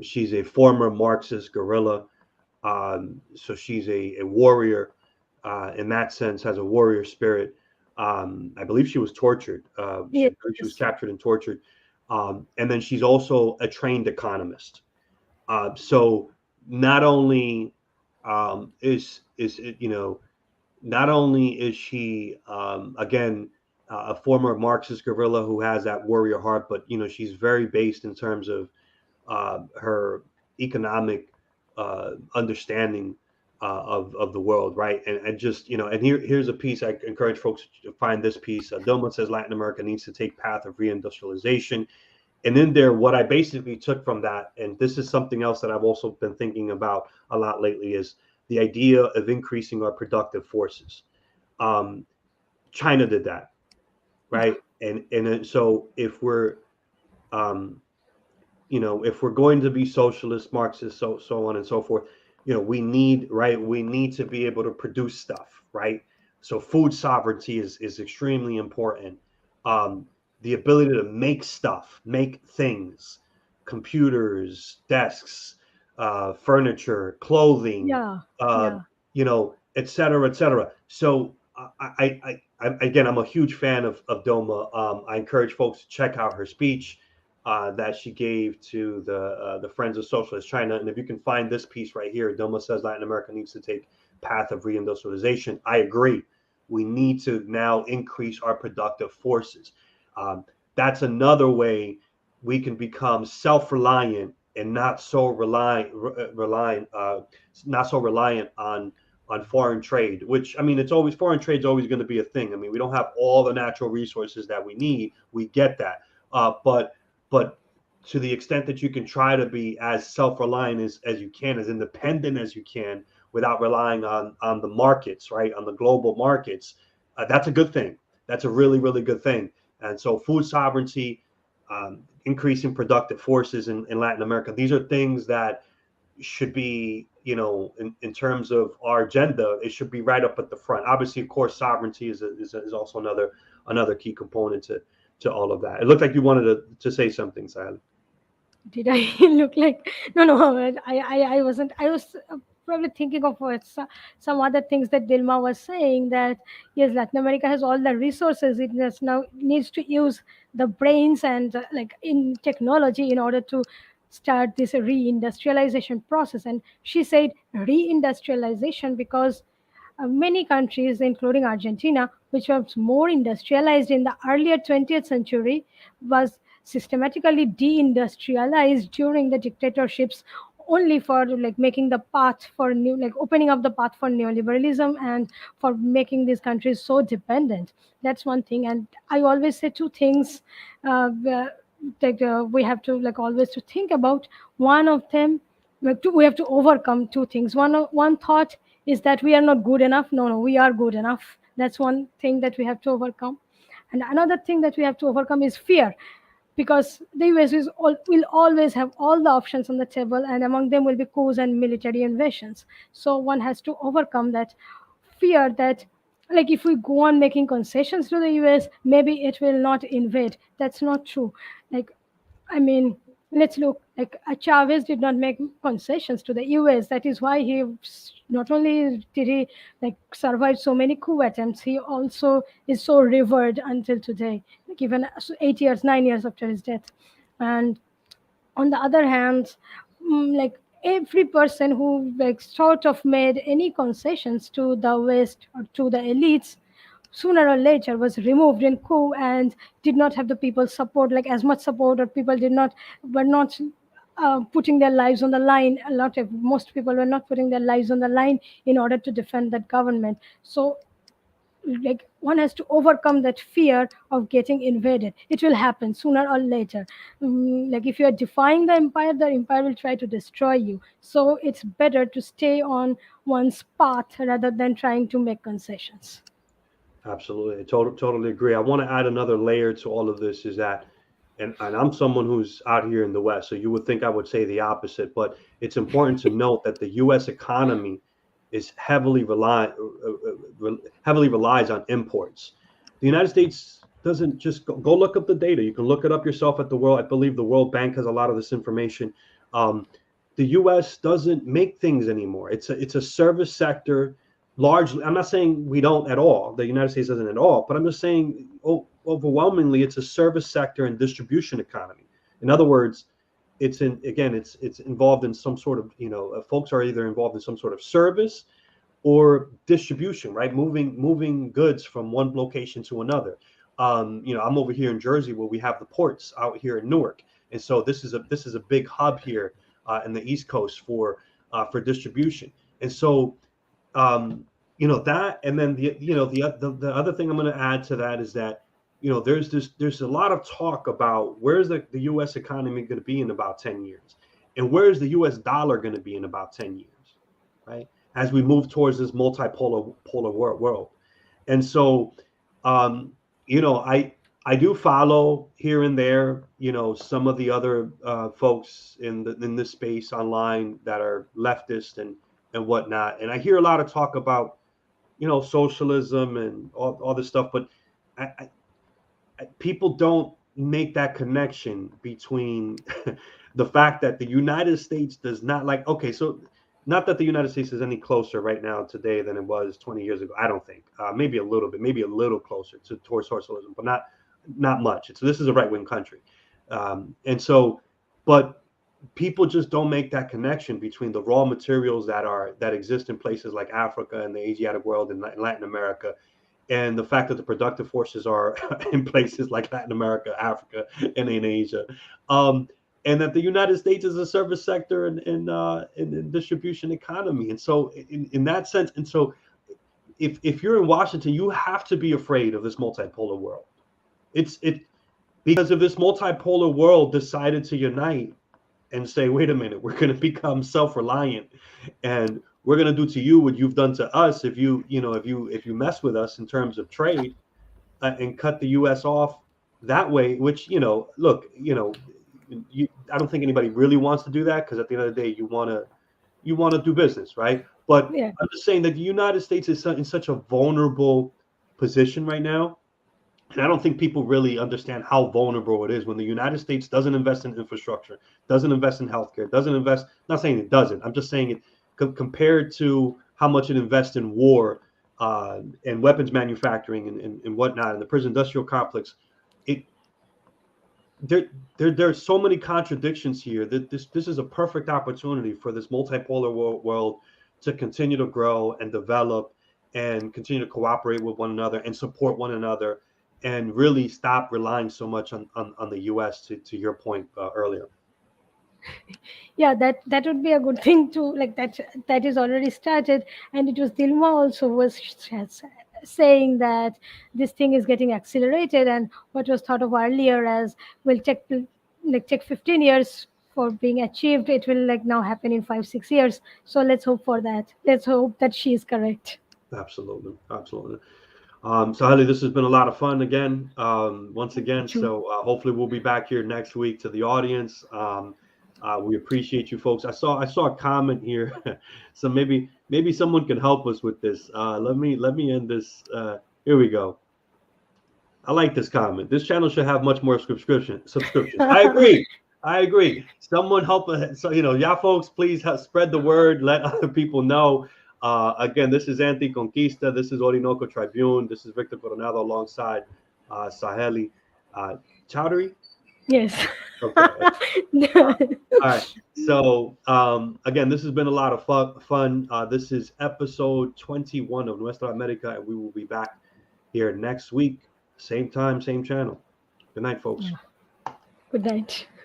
Speaker 1: She's a former Marxist guerrilla. So she's a warrior in that sense, has a warrior spirit. I believe she was tortured. She was captured and tortured. And then she's also a trained economist. So not only not only is she again a former Marxist guerrilla who has that warrior heart, but she's very based in terms of her economic understanding of the world, right? And just and here's a piece I encourage folks to find. This piece, Dilma says Latin America needs to take path of reindustrialization. And in there, what I basically took from that, and this is something else that I've also been thinking about a lot lately, is the idea of increasing our productive forces. China did that, right? And so if we're if we're going to be socialist, Marxist, so on and so forth, we need to be able to produce stuff, right? So food sovereignty is extremely important. The ability to make stuff, make things, computers, desks, furniture, clothing, et cetera, et cetera. So I again, I'm a huge fan of Dilma. I encourage folks to check out her speech that she gave to the Friends of Socialist China. And if you can find this piece right here, Dilma says Latin America needs to take path of reindustrialization. I agree. We need to now increase our productive forces. That's another way we can become self-reliant and not so reliant on foreign trade, which, I mean, foreign trade is always going to be a thing. I mean, we don't have all the natural resources that we need. We get that. But to the extent that you can try to be as self-reliant as you can, as independent as you can, without relying on the markets, right? On the global markets, that's a good thing. That's a really, really good thing. And so food sovereignty, increasing productive forces in Latin America. These are things that should be, in terms of our agenda, it should be right up at the front. Obviously, of course, sovereignty is also another key component to all of that. It looked like you wanted to say something, Sally.
Speaker 2: Did I look like? No, I wasn't. I was probably thinking of some other things that Dilma was saying, that yes, Latin America has all the resources. It just now needs to use the brains and like in technology in order to start this reindustrialization process. And she said reindustrialization because many countries, including Argentina, which was more industrialized in the earlier 20th century, was systematically deindustrialized during the dictatorships, only for like making the path for new, like opening up the path for neoliberalism and for making these countries so dependent. That's one thing. And I always say two things we have to like always to think about. One of them, we have to overcome two things. One thought is that we are not good enough. No, we are good enough. That's one thing that we have to overcome. And another thing that we have to overcome is fear, because the US will always have all the options on the table, and among them will be coups and military invasions. So one has to overcome that fear that, like, if we go on making concessions to the US, maybe it will not invade. That's not true. Like, I mean, let's look. Like Chavez did not make concessions to the U.S. That is why he not only did he like survive so many coup attempts, he also is so revered until today. Like even 8 years, 9 years after his death. And on the other hand, like every person who like sort of made any concessions to the West or to the elites, sooner or later was removed in coup and did not have the people's support, like as much support, or people were not putting their lives on the line. Most people were not putting their lives on the line in order to defend that government. So like one has to overcome that fear of getting invaded. It will happen sooner or later. Like if you are defying the empire will try to destroy you. So it's better to stay on one's path rather than trying to make concessions.
Speaker 1: Absolutely. I totally agree. I want to add another layer to all of this is that, and I'm someone who's out here in the West, so you would think I would say the opposite, but it's important to note that the U.S. economy is heavily relies on imports. The United States doesn't just go look up the data. You can look it up yourself at the World. I believe the World Bank has a lot of this information. The U.S. doesn't make things anymore. It's a service sector. Largely, I'm not saying we don't at all. The United States doesn't at all, but I'm just saying overwhelmingly it's a service sector and distribution economy. In other words, it's involved in some sort of, folks are either involved in some sort of service or distribution, right? Moving goods from one location to another. I'm over here in Jersey where we have the ports out here in Newark, and so this is a big hub here in the East Coast for distribution, and so. That, and then the other thing I'm going to add to that is that, there's a lot of talk about where's the U.S. economy going to be in about 10 years, and where's the U.S. dollar going to be in about 10 years, right? As we move towards this multipolar world, and so, I do follow here and there, some of the other folks in this space online that are leftist and whatnot. And I hear a lot of talk about, socialism and all this stuff, but people don't make that connection between the fact that the United States does not so not that the United States is any closer right now today than it was 20 years ago. I don't think, maybe a little bit, maybe a little closer towards socialism, but not much. So this is a right-wing country. But people just don't make that connection between the raw materials that exist in places like Africa and the Asiatic world and Latin America, and the fact that the productive forces are in places like Latin America, Africa, and in Asia, and that the United States is a service sector and distribution economy. And so, in that sense, and so, if you're in Washington, you have to be afraid of this multipolar world. Because if this multipolar world decided to unite and say, wait a minute, we're going to become self-reliant, and we're going to do to you what you've done to us if you mess with us in terms of trade, and cut the U.S. off that way, which, look, I don't think anybody really wants to do that, because at the end of the day, you want to do business, right? But
Speaker 2: Yeah.
Speaker 1: I'm just saying that the United States is in such a vulnerable position right now. And I don't think people really understand how vulnerable it is when the United States doesn't invest in infrastructure, doesn't invest in healthcare, doesn't invest. Not saying it doesn't. I'm just saying it compared to how much it invests in war and weapons manufacturing and whatnot, and the prison industrial complex. It there's so many contradictions here that this is a perfect opportunity for this multipolar world to continue to grow and develop and continue to cooperate with one another and support one another, and really stop relying so much on the US, to your point earlier.
Speaker 2: Yeah, that would be a good thing to, like, that is already started. And it was Dilma also was saying that this thing is getting accelerated, and what was thought of earlier as will take 15 years for being achieved, it will like now happen in 5-6 years. So let's hope for that. Let's hope that she is correct.
Speaker 1: Absolutely, absolutely. So Haley, this has been a lot of fun again, once again.
Speaker 2: True.
Speaker 1: So hopefully we'll be back here next week. To the audience, we appreciate you folks. I saw a comment here, so maybe someone can help us with this. Let me end this. Here we go. I like this comment. This channel should have much more subscriptions. I agree. I agree. Someone help us. So, y'all folks, please spread the word. Let other people know. Again, this is ANTICONQUISTA. This is Orinoco Tribune. This is Victor Coronado alongside Saheli Chowdhury.
Speaker 2: Yes.
Speaker 1: Okay. All right. So, again, this has been a lot of fun. This is episode 21 of Nuestra America, and we will be back here next week. Same time, same channel. Good night, folks.
Speaker 2: Good night.